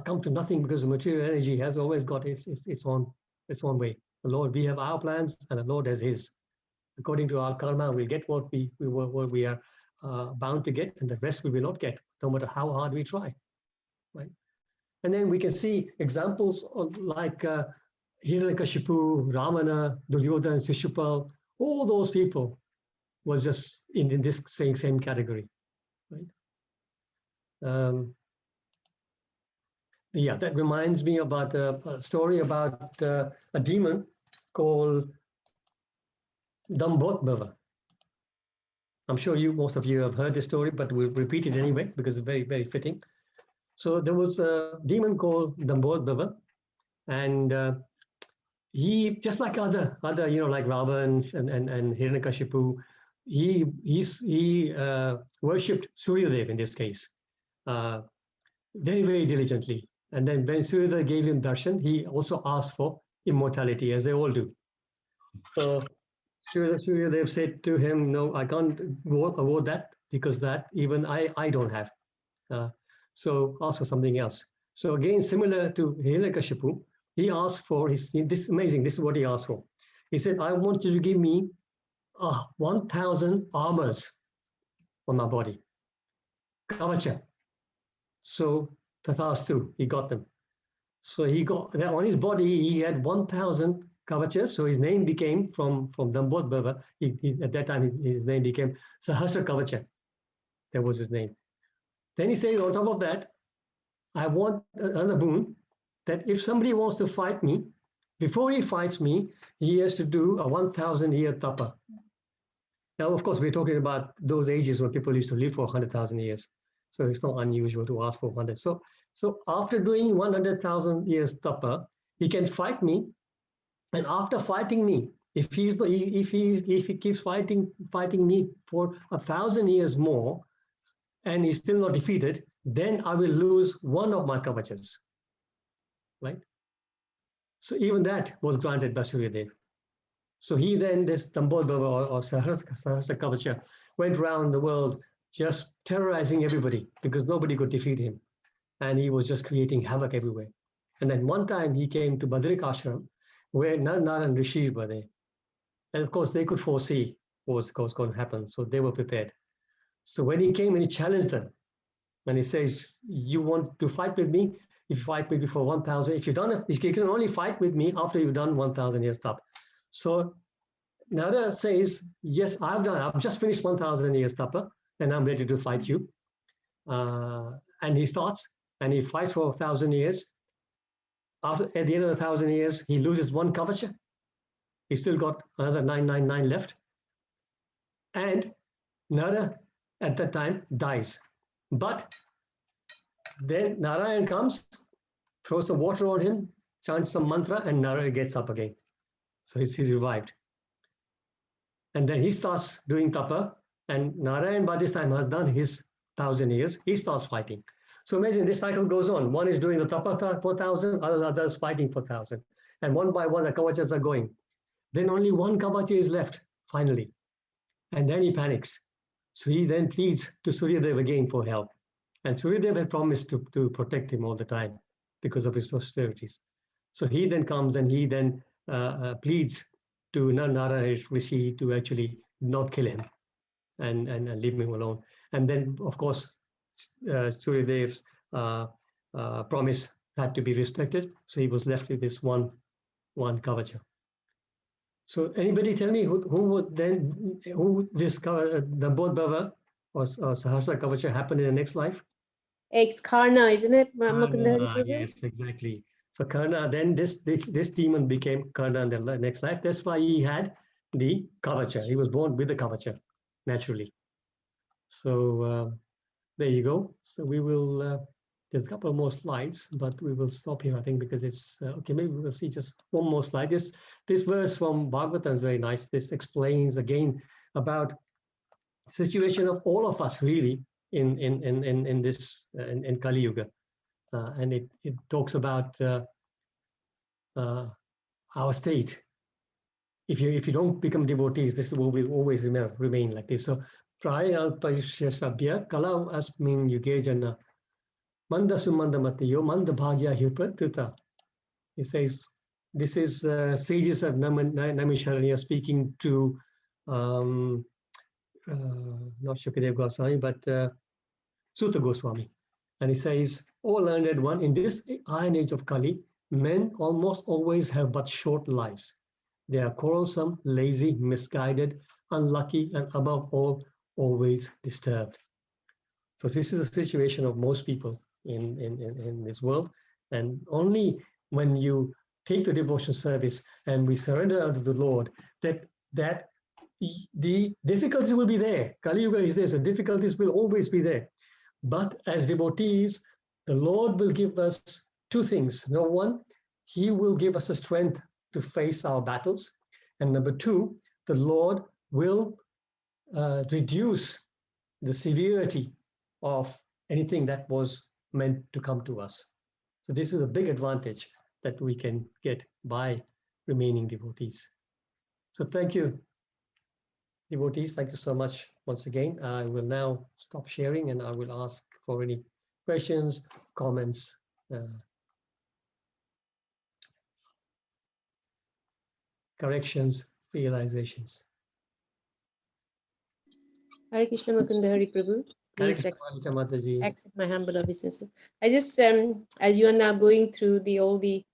come to nothing because the material energy has always got its own way. The Lord, we have our plans, and the Lord has his. According to our karma, we'll get what we are bound to get, and the rest we will not get, no matter how hard we try, right? And then we can see examples of like Hiranyakashipu, Ravana, Duryodhana, Shishupal, all those people was just in this same category, right? Yeah, that reminds me about a story about a demon called Dambodbhava. I'm sure most of you have heard this story, but we'll repeat it anyway because it's very, very fitting. So there was a demon called Dambodbhava, and he, just like other you know, like Ravan and Hiranyakashipu, he worshipped Suryadev in this case, very, very diligently. And then when Suryadev gave him darshan, he also asked for immortality, as they all do. So Suryadev said to him, no, I can't award that, because that even I don't have. So ask for something else. So again, similar to Hiranyakashipu, he asked for this is amazing. This is what he asked for. He said, I want you to give me 1,000 armors on my body, kavacha. So tathastu, he got them. So he got that on his body. He had 1,000 kavachas. So his name became from Dambodbhava. At that time his name became Sahasra Kavacha. That was his name. Then he said, on top of that, I want another boon, that if somebody wants to fight me, before he fights me, he has to do a 1,000-year tapa. Now, of course, we're talking about those ages when people used to live for 100,000 years. So it's not unusual to ask for 100. So after doing 100,000 years tapa, he can fight me. And after fighting me, if he keeps fighting me for 1,000 years more, and he's still not defeated, then I will lose one of my kavachas, right? So even that was granted by Suryadev. So he then, this Dambodbhava or Sahasra Kavacha, went around the world just terrorizing everybody because nobody could defeat him. And he was just creating havoc everywhere. And then one time he came to Badrik Ashram, where Nara and Rishi were there. And of course, they could foresee what was going to happen. So they were prepared. So when he came and he challenged them, and he says, you want to fight with me? If you fight with me for 1,000, if you can only fight with me after you've done 1,000 years tapa. So Nara says, yes, I've just finished 1,000 years tapa, and I'm ready to fight you. And he starts, and he fights for 1,000 years. At the end of the 1,000 years, he loses one kavacha. He's still got another 999 left. And Nara at that time dies. But then Narayan comes, throws some water on him, chants some mantra, and Nara gets up again. So he's revived. And then he starts doing tapa, and Narayan by this time has done his 1,000 years. He starts fighting. So imagine this cycle goes on. One is doing the tapa for 1,000, others fighting for 1,000. And one by one, the kavachas are going. Then only one kavacha is left, finally. And then he panics. So he then pleads to Suryadev again for help. And Suryadev had promised to protect him all the time because of his austerities. So he then comes and he then pleads to Narayana Rishi to actually not kill him and leave him alone. And then, of course, Suryadev's promise had to be respected. So he was left with this one kavacha. So anybody tell me who this the Bodhbhava or Sahasra Kavacha happened in the next life? Ex-Karna, isn't it? Karna, yes, exactly. So Karna, then this demon became Karna in the next life. That's why he had the Kavacha. He was born with the Kavacha, naturally. So there you go. So we will, there's a couple more slides, but we will stop here, I think, because it's, okay, maybe we'll see just one more slide. This verse from Bhagavatam is very nice. This explains again about the situation of all of us, really, in this in Kali Yuga, and it talks about our state. If you don't become devotees, this will always remain like this. So prayalpayusya sabhya kala asmin yuge jana manda sumanda matiyo manda bhagya hipratuta. He says this is sages of Naimisharanya speaking to not Shukadev Goswami, but Sutta Goswami. And he says, O learned one, in this iron age of Kali, men almost always have but short lives. They are quarrelsome, lazy, misguided, unlucky, and above all, always disturbed. So this is the situation of most people in this world. And only when you take the devotion service and we surrender unto the Lord, that the difficulties will be there. Kali Yuga is there, so difficulties will always be there. But as devotees, the Lord will give us two things. Number one, He will give us the strength to face our battles. And number two, the Lord will reduce the severity of anything that was meant to come to us. So this is a big advantage that we can get by remaining devotees. So thank you, devotees. Thank you so much once again. I will now stop sharing and I will ask for any questions, comments, corrections, realizations. Hare Krishna Mukunda-Hari Prabhu. Please accept my humble obeisance. I just, as you are now going through all the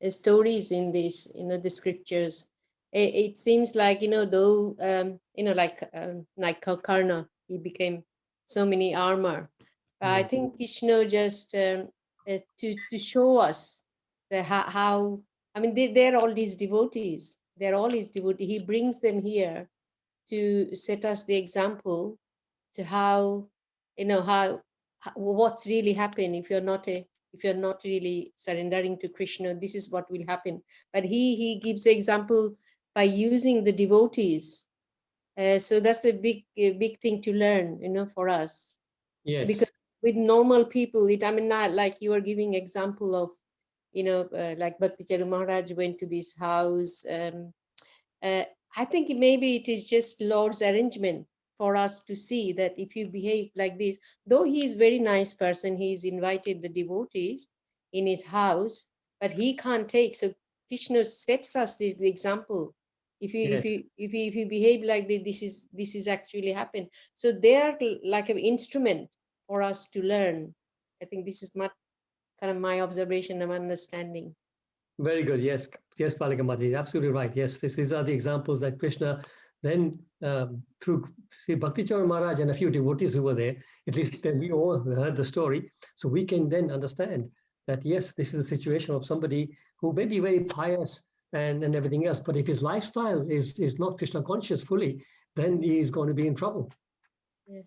stories in this, the scriptures, it seems like, though, like Karna, he became so many armor. I think Krishna just to show us how, I mean, they're all these devotees. They're all his devotees. He brings them here to set us the example to how, how what's really happened if you're not really surrendering to Krishna. This is what will happen. But he gives the example by using the devotees. So that's a big thing to learn, for us. Yes. Because with normal people, not like you are giving example of, like Bhakti Charu Maharaj went to this house. I think maybe it is just Lord's arrangement for us to see that if you behave like this, though he is very nice person, he's invited the devotees in his house, but he can't take. So Krishna sets us this example, If you Yes. if you behave like this is actually happen. So they are like an instrument for us to learn. I think this is kind of my observation and understanding. Very good. Yes, yes, Palakamati, absolutely right. Yes, these are the examples that Krishna then through Sri Bhakti Charan Maharaj and a few devotees who were there, at least then we all heard the story. So we can then understand that, yes, this is a situation of somebody who may be very pious and everything else, but if his lifestyle is not Krishna conscious fully, then he is going to be in trouble, Yes.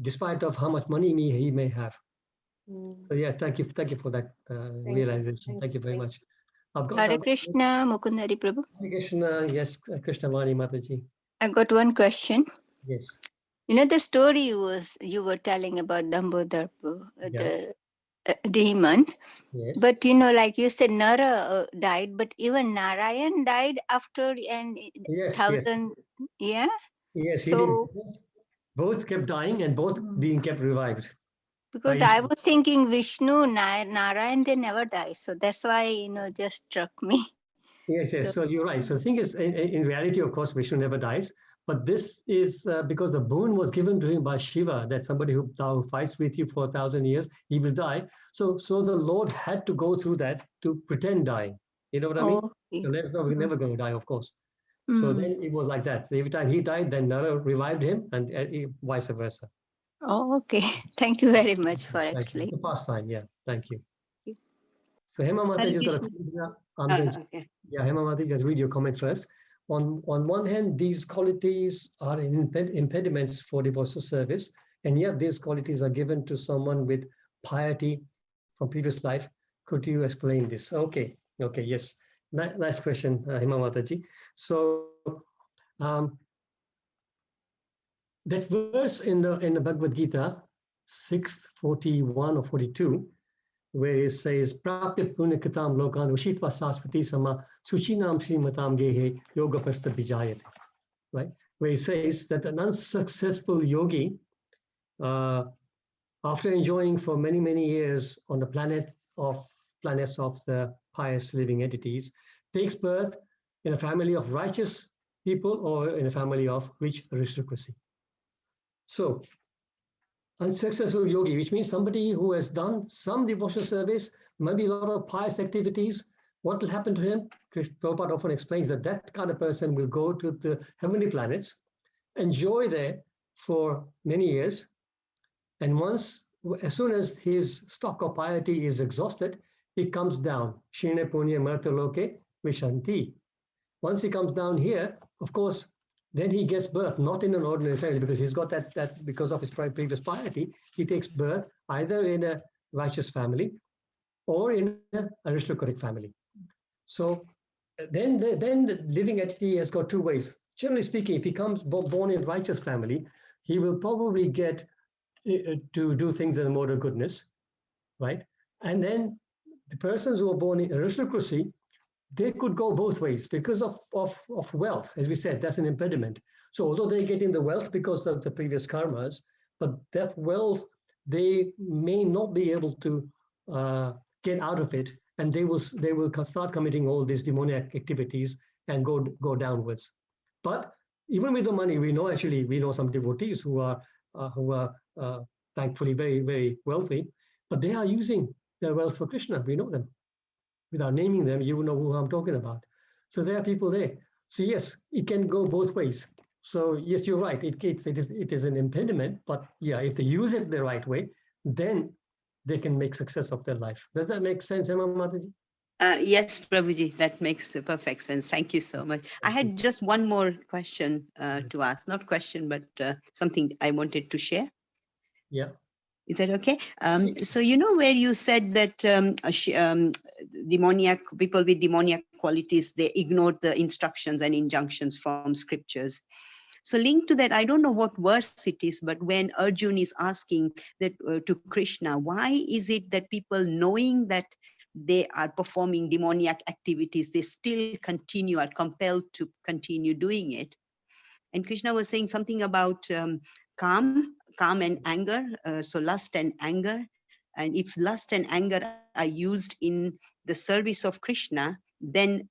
despite of how much money he may have. Mm. So yeah, thank you for that realization. Thank you very much. Hare Krishna, Mukunda-Hari Prabhu. Hare Krishna, yes, Krishnavani Mataji. I got one question. Yes. You know the story you were telling about Dambodar, the demon. Yes. But you know, like you said, Nara died, but even Narayan died after and Yes, thousand. Yeah. Yes, he did. So Both kept dying and both being kept revived. because I was thinking Vishnu, Narayan, they never die. So that's why, you know, just struck me. Yes, yes. So you're right. So the thing is, in reality, of course, Vishnu never dies. But this is because the boon was given to him by Shiva, that somebody who now fights with you for 1,000 years, he will die. So the Lord had to go through that to pretend dying. You know what I mean? Okay. So we're never going to die, of course. So then it was like that. So every time he died, then Nara revived him, and vice versa. Oh, okay. Thank you very much for explaining. It's a pastime, yeah. Thank you. So Hema Mata Hare just got Krishna. I'm going to, Okay. yeah, Hema Mata, just read your comment first. On one hand, these qualities are impediments for devotional service, and yet these qualities are given to someone with piety from previous life. Could you explain this? Okay, yes. Nice question, Hema Mataji. So that verse in the Bhagavad Gita, 6:41 or 42, where it says, Prapya Punakatam Lokan Ushitva Saswati Sama Suchinam Srimatam Gehe Yoga Pasta Vijayate. Right? Where it says that an unsuccessful yogi, after enjoying for many, many years on the planets of the pious living entities, takes birth in a family of righteous people or in a family of rich aristocracy. So, unsuccessful yogi, which means somebody who has done some devotional service, maybe a lot of pious activities. What will happen to him? Prabhupada often explains that that kind of person will go to the heavenly planets, enjoy there for many years, and as soon as his stock of piety is exhausted, he comes down. Shine punya martaloke vishanti. Once he comes down here, of course, then he gets birth, not in an ordinary family, because he's got that because of his previous piety, he takes birth either in a righteous family or in an aristocratic family. So then the living entity has got two ways. Generally speaking, if he comes born in a righteous family, he will probably get to do things in the mode of goodness, right? And then the persons who are born in aristocracy, they could go both ways because of wealth. As we said, that's an impediment. So although they get in the wealth because of the previous karmas, but that wealth, they may not be able to get out of it, and they will start committing all these demoniac activities and go downwards. But even with the money, we know some devotees who are thankfully very, very wealthy, but they are using their wealth for Krishna. We know them. Without naming them, you know who I'm talking about. So there are people there. So yes, it can go both ways. So yes, you're right. It is an impediment, but yeah, if they use it the right way, then they can make success of their life. Does that make sense, Emma Mataji? Yes, Prabhuji, that makes perfect sense. Thank you so much. I had just one more question to ask. Not question, but something I wanted to share. Yeah. Is that okay? So you know where you said that demoniac people with demoniac qualities, they ignored the instructions and injunctions from scriptures. So linked to that, I don't know what verse it is, but when Arjun is asking that to Krishna, why is it that people knowing that they are performing demoniac activities, they still are compelled to continue doing it? And Krishna was saying something about calm and anger, so lust and anger. And if lust and anger are used in the service of Krishna, then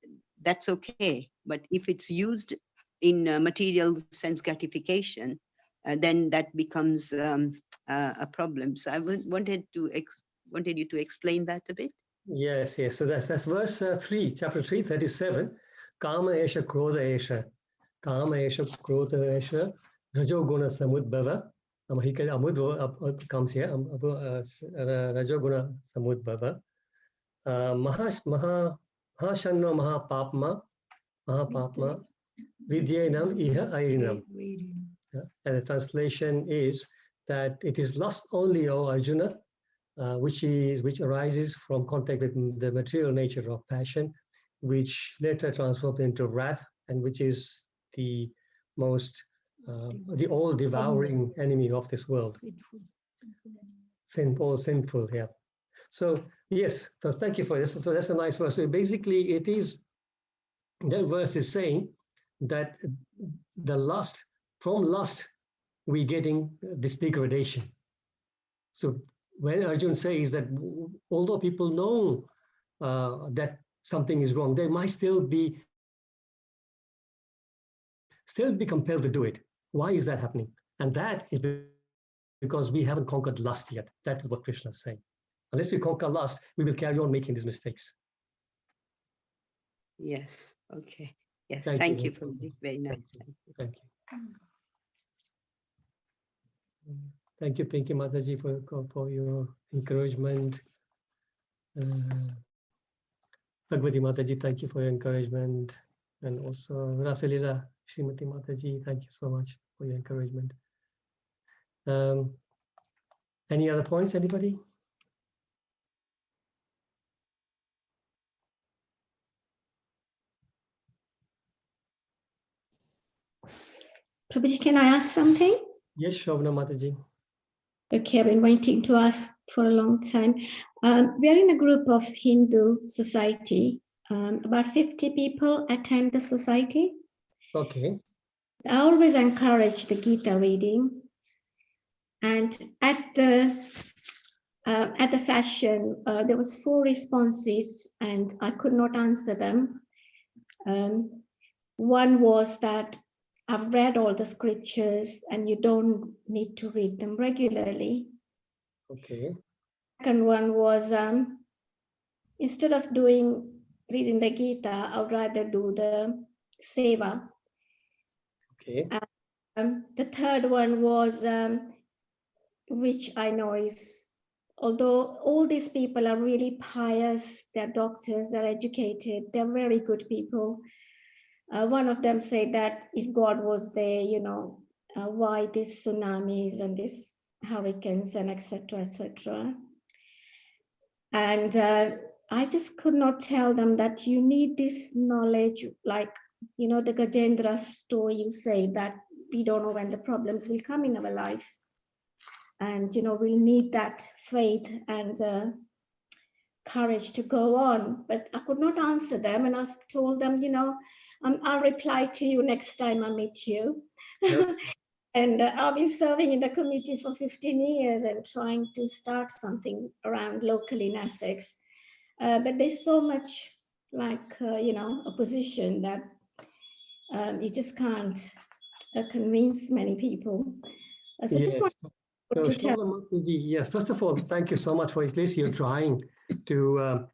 that's okay. But if it's used in material sense gratification, then that becomes a problem. So I wanted you to explain that a bit. Yes, yes. So that's verse 3, chapter 3, 37. Kama esha krodha esha. Kama esha krodha esha. Rajoguna samudbhava. Amud comes here. Rajoguna samudbhava. Mahashanno mahapapma. Mahapapma. Vidyenam iha airinam. And the translation is that it is lust only, O Arjuna, which arises from contact with the material nature of passion, which later transforms into wrath, and which is the most the all-devouring enemy of this world. Sinful, yeah. So yes, so thank you for this. So that's a nice verse. So basically, it is that verse is saying that from lust we're getting this degradation. So when Arjun says that although people know that something is wrong, they might still be compelled to do it. Why is that happening? And that is because we haven't conquered lust yet. That is what Krishna is saying. Unless we conquer lust, we will carry on making these mistakes. Yes. Okay. Yes. Thank you, Prabhuji. Very nice. Thank you. Thank you, Pinky Mataji, for your encouragement. Bhagwati Mataji, thank you for your encouragement. And also Rasalila Srimati Mataji, thank you so much for your encouragement. Any other points, anybody? Prabhuji, can I ask something? Yes, Shobana Mataji. Okay, I've been waiting to ask for a long time. We are in a group of Hindu society. About 50 people attend the society. Okay. I always encourage the Gita reading. And at the session, there was 4 responses and I could not answer them. One was that I've read all the scriptures and you don't need to read them regularly. Okay. Second one was instead of reading the Gita, I would rather do the seva. Okay. The third one was, which I know is, although all these people are really pious, they're doctors, they're educated, they're very good people. One of them said that if God was there, why these tsunamis and these hurricanes and etc., etc. And I just could not tell them that you need this knowledge, like, the Gajendra story you say that we don't know when the problems will come in our life. And, we'll need that faith and courage to go on. But I could not answer them. And I told them, I'll reply to you next time I meet you. Yep. And I've been serving in the committee for 15 years and trying to start something around locally in Essex. But there's so much opposition that you just can't convince many people. So yes. just want to tell. Yes, first of all, thank you so much for at least you're trying to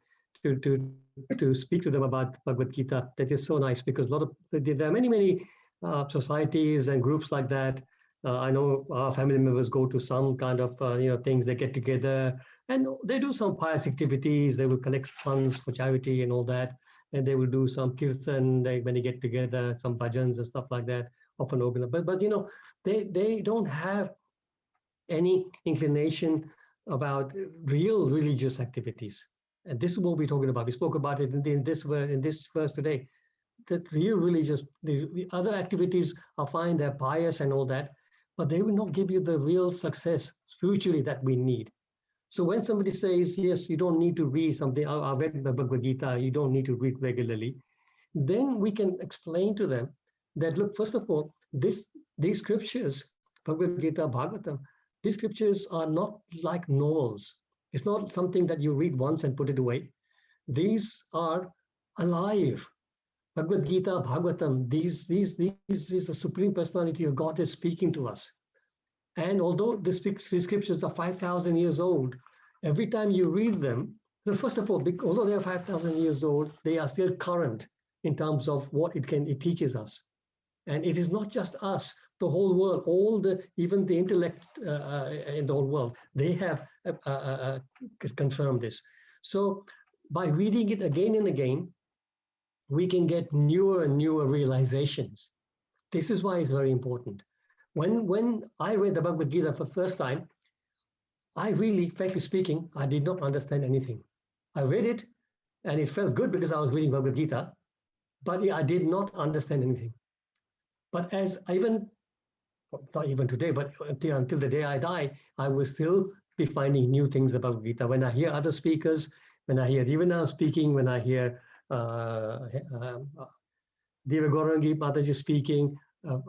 speak to them about Bhagavad Gita. That is so nice because there are many societies and groups like that. I know our family members go to some kind of things. They get together and they do some pious activities. They will collect funds for charity and all that, and they will do some kirtan when they get together, some bhajans and stuff like that. Often organized, but they don't have any inclination about real religious activities. And this is what we're talking about. We spoke about it in this verse today. That real religious, the other activities are fine, they're pious and all that, but they will not give you the real success spiritually that we need. So when somebody says, yes, you don't need to read something, I read the Bhagavad Gita, you don't need to read regularly, then we can explain to them that, look, first of all, these scriptures, Bhagavad Gita, Bhagavatam, these scriptures are not like novels. It's not something that you read once and put it away. These are alive. Bhagavad Gita, Bhagavatam, these is the Supreme Personality of God is speaking to us. And although these scriptures are 5,000 years old, every time you read them, so first of all, although they are 5,000 years old, they are still current in terms of what it teaches us. And it is not just us, the whole world, even the intellect in the whole world, they have confirmed this. So by reading it again and again, we can get newer and newer realizations. This is why it's very important. When I read the Bhagavad Gita for the first time, I really, frankly speaking, I did not understand anything. I read it and it felt good because I was reading Bhagavad Gita, but I did not understand anything. But not even today, but until the day I die, I will still be finding new things about Gita. When I hear other speakers, when I hear Divana speaking, when I hear Deva Gaurangi Mataji speaking,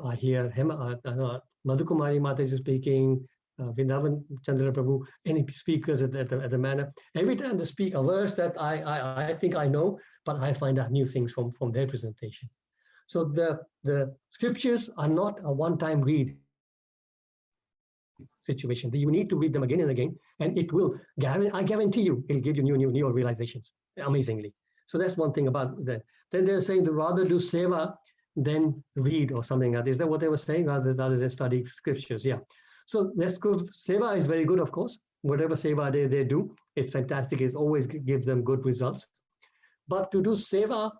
I hear Madhukumari Mataji speaking, Vrindavan Chandra Prabhu, any speakers at the manor. Every time they speak a verse that I think I know, but I find out new things from their presentation. So the scriptures are not a one-time read situation. You need to read them again and again, and it will, I guarantee you, it'll give you new realizations, amazingly. So that's one thing about that. Then they're saying to rather do seva than read or something like that. Is that what they were saying? Rather than study scriptures, yeah. So that's good. Seva is very good, of course. Whatever seva they do, it's fantastic. It always gives them good results. But to do seva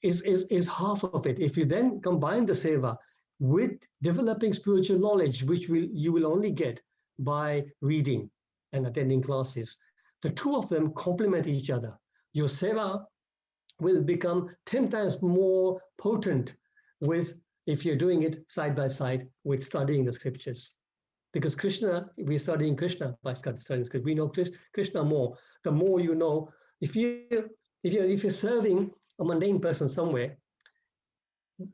is half of it. If you then combine the seva with developing spiritual knowledge, which you will only get by reading and attending classes, the two of them complement each other. Your seva will become 10 times more potent if you're doing it side by side with studying the scriptures. Because Krishna, we're studying Krishna by studying scripture. We know Krishna more. The more you know, if you're serving a mundane person somewhere,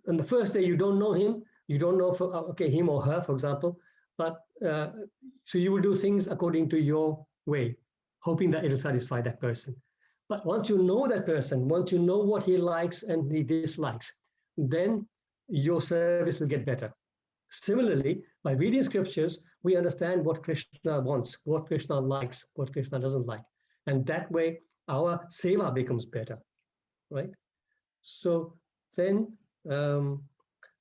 and the first day you don't know him, you don't know him or her, for example, but so you will do things according to your way, hoping that it'll satisfy that person. But once you know that person, once you know what he likes and he dislikes, then your service will get better. Similarly, by reading scriptures, we understand what Krishna wants, what Krishna likes, what Krishna doesn't like. And that way, our seva becomes better, right? So then,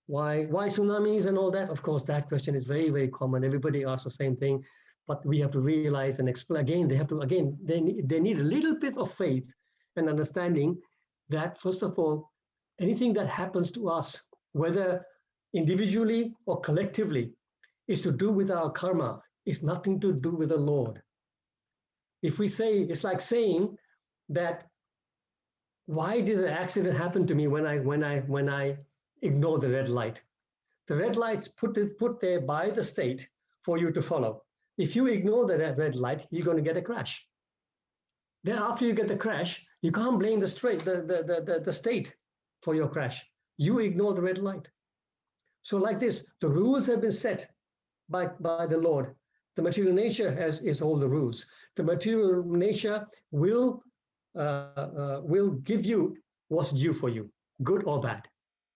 why tsunamis and all that? Of course, that question is very, very common. Everybody asks the same thing, but we have to realize and explain again. They need a little bit of faith and understanding that, first of all, anything that happens to us, whether individually or collectively, is to do with our karma. It's nothing to do with the Lord. If we say, it's like saying that, why did the accident happen to me when I ignore the red light? The red light's put there by the state for you to follow. If you ignore the red light, you're going to get a crash. Then after you get the crash, you can't blame the state for your crash. You ignore the red light. So like this, the rules have been set by the Lord. The material nature is all the rules. The material nature will give you what's due for you, good or bad.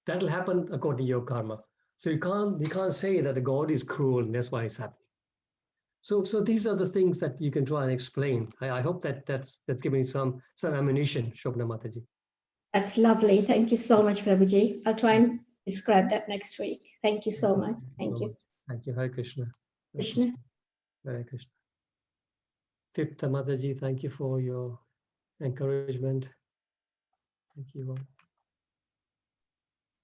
That'll happen according to your karma. So you can't say that the God is cruel and that's why it's happening. So these are the things that you can try and explain. I hope that's giving you some ammunition, Shobna Mataji. That's lovely. Thank you so much, Prabhuji. I'll try and describe that next week. Thank you so much. Thank you. Thank you. Hare Krishna. Krishna. Hare Krishna. Tipta Mataji, thank you for your encouragement. Thank you all.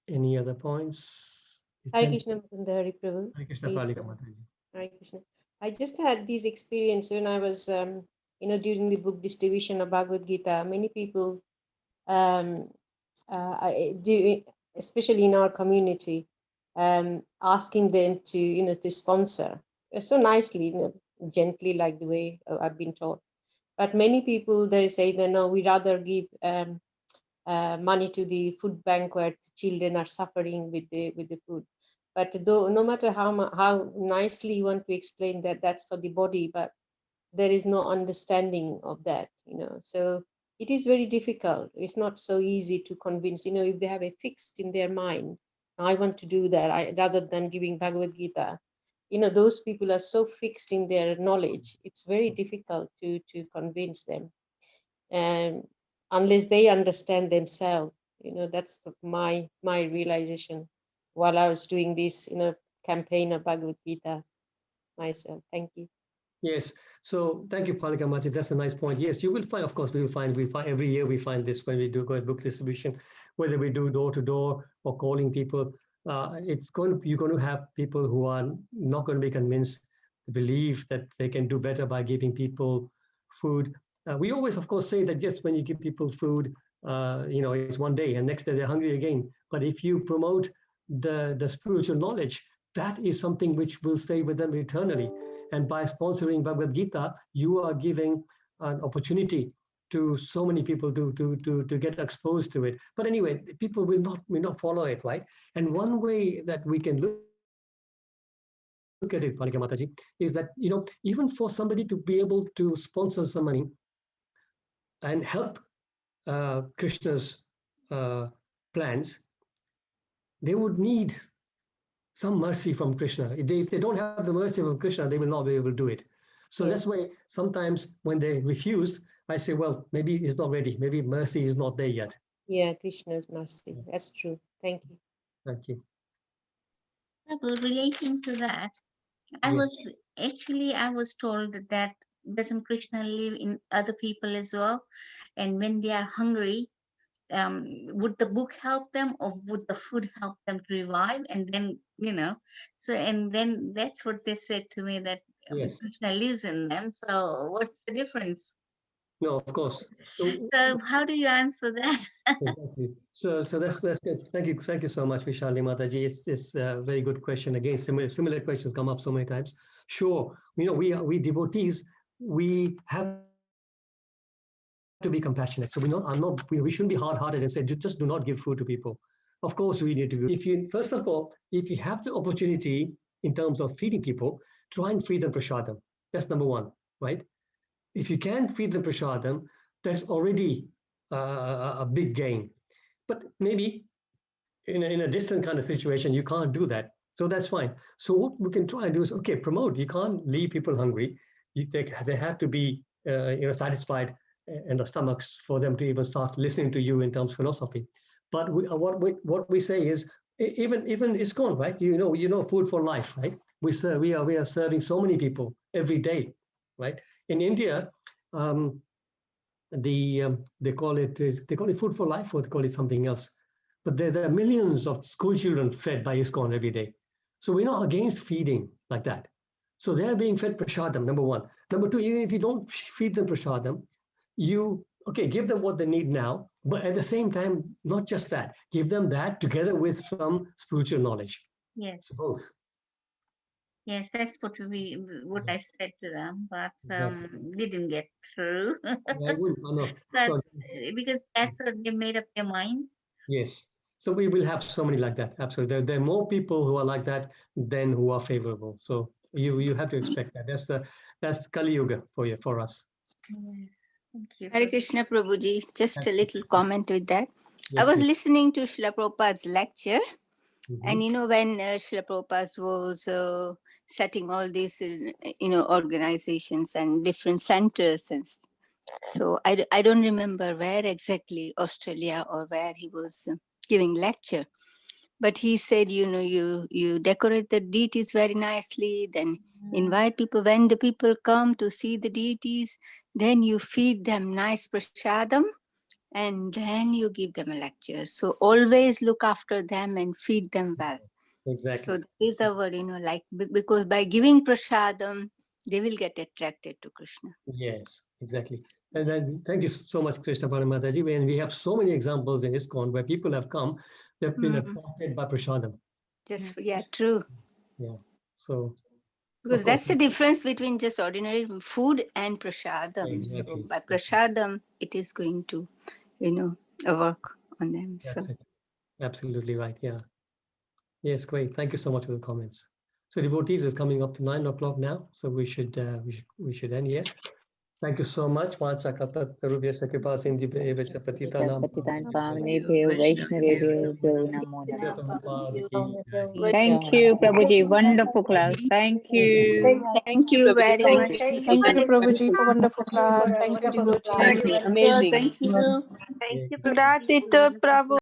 Any other points? Hare Krishna Mukunda-Hari Prabhu. Hare Krishna Palika Mataji. Hare Krishna. I just had this experience when I was, during the book distribution of Bhagavad Gita. Many people, especially in our community, asking them to sponsor so nicely, gently, like the way I've been taught. But many people, they say that no, we rather give money to the food bank where the children are suffering with the food. But though, no matter how nicely you want to explain that that's for the body, but there is no understanding of that, So it is very difficult. It's not so easy to convince, if they have a fixed in their mind, I want to do that, rather than giving Bhagavad Gita. Those people are so fixed in their knowledge. It's very difficult to convince them, unless they understand themselves. That's my realization while I was doing this, campaign of Bhagavad Gita myself. Thank you. Yes. So thank you, Palika Maji. That's a nice point. Yes, you will find, of course, we find every year we find this when we do book distribution, whether we do door to door or calling people. You're going to have people who are not going to be convinced to believe that they can do better by giving people food. We always, of course, say that yes, when you give people food, it's one day and next day they're hungry again. But if you promote the spiritual knowledge, that is something which will stay with them eternally. And by sponsoring Bhagavad Gita, you are giving an opportunity to so many people to get exposed to it. But anyway, people will not follow it, right? And one way that we can look at it, Palika Mataji, is that even for somebody to be able to sponsor some money and help Krishna's plans, they would need some mercy from Krishna. If they don't have the mercy from Krishna, they will not be able to do it. So that's why sometimes when they refuse, I say, well, maybe it's not ready. Maybe mercy is not there yet. Yeah, Krishna's mercy. That's true. Thank you. Thank you. Relating to that, I was told that doesn't Krishna live in other people as well? And when they are hungry, would the book help them, or would the food help them to revive? And then, and then that's what they said to me, that Krishna lives in them. So what's the difference? No, of course. So how do you answer that? Exactly. So that's good. Thank you so much, Vishali Mataji. It's a very good question. Again, similar questions come up so many times. Sure, we devotees, we have to be compassionate. So we shouldn't be hard-hearted and say just do not give food to people. Of course, we need to give. First of all, if you have the opportunity in terms of feeding people, try and feed them prasadam. That's number one, right? If you can feed them prasadam, that's already a big gain. But maybe in a distant kind of situation, you can't do that. So that's fine. So what we can try and do is, promote. You can't leave people hungry. They have to be satisfied in the stomachs for them to even start listening to you in terms of philosophy. But what we say is, even ISKCON, right? Food for life, right? We are serving so many people every day, right? In India, they call it food for life, or they call it something else. But there are millions of school children fed by ISKCON every day. So we're not against feeding like that. So they're being fed prasadam, number one. Number two, even if you don't feed them prasadam, give them what they need now, but at the same time, not just that, give them that together with some spiritual knowledge. Yes. So both. Yes, that's what I said to them, but didn't get through. That's because they made up their mind. Yes. So we will have so many like that. Absolutely. There are more people who are like that than who are favorable. So you have to expect that. That's the Kali Yuga for us. Yes. Thank you. Hare Krishna Prabhuji, just a little comment with that. Yes, I was please. listening to Srila Prabhupada's lecture, and when Srila Prabhupada was setting all these, organizations and different centers, and so I don't remember where exactly, Australia or where he was giving lecture, but he said, you decorate the deities very nicely, then invite people. When the people come to see the deities, then you feed them nice prasadam, and then you give them a lecture. So always look after them and feed them well. Exactly. So these are what, because by giving prasadam, they will get attracted to Krishna. Yes, exactly. And then thank you so much, Krishna Paramataji. And we have so many examples in ISKCON where people have come, they've been attracted by prasadam. True. Yeah. So because that's the difference between just ordinary food and prasadam. Exactly. So by prasadam, it is going to, work on them. That's So. it. Absolutely right. Yeah. Yes, great. Thank you so much for the comments. So devotees is coming up to 9 o'clock now, so we should end here. Thank you so much. Vacha katarubhyasya kripa sindhubhyeva patitanam Pavanebhyo Vaishnavebhyo Namo Namah. Prabhupada ki Thank you, Prabhuji. Wonderful class. Thank you. Thank you Prabhuji. very much. Thank you, Prabhuji, for wonderful class. Thank you, devotee. Thank you. Amazing. Thank you. Gratitude, Prabhu.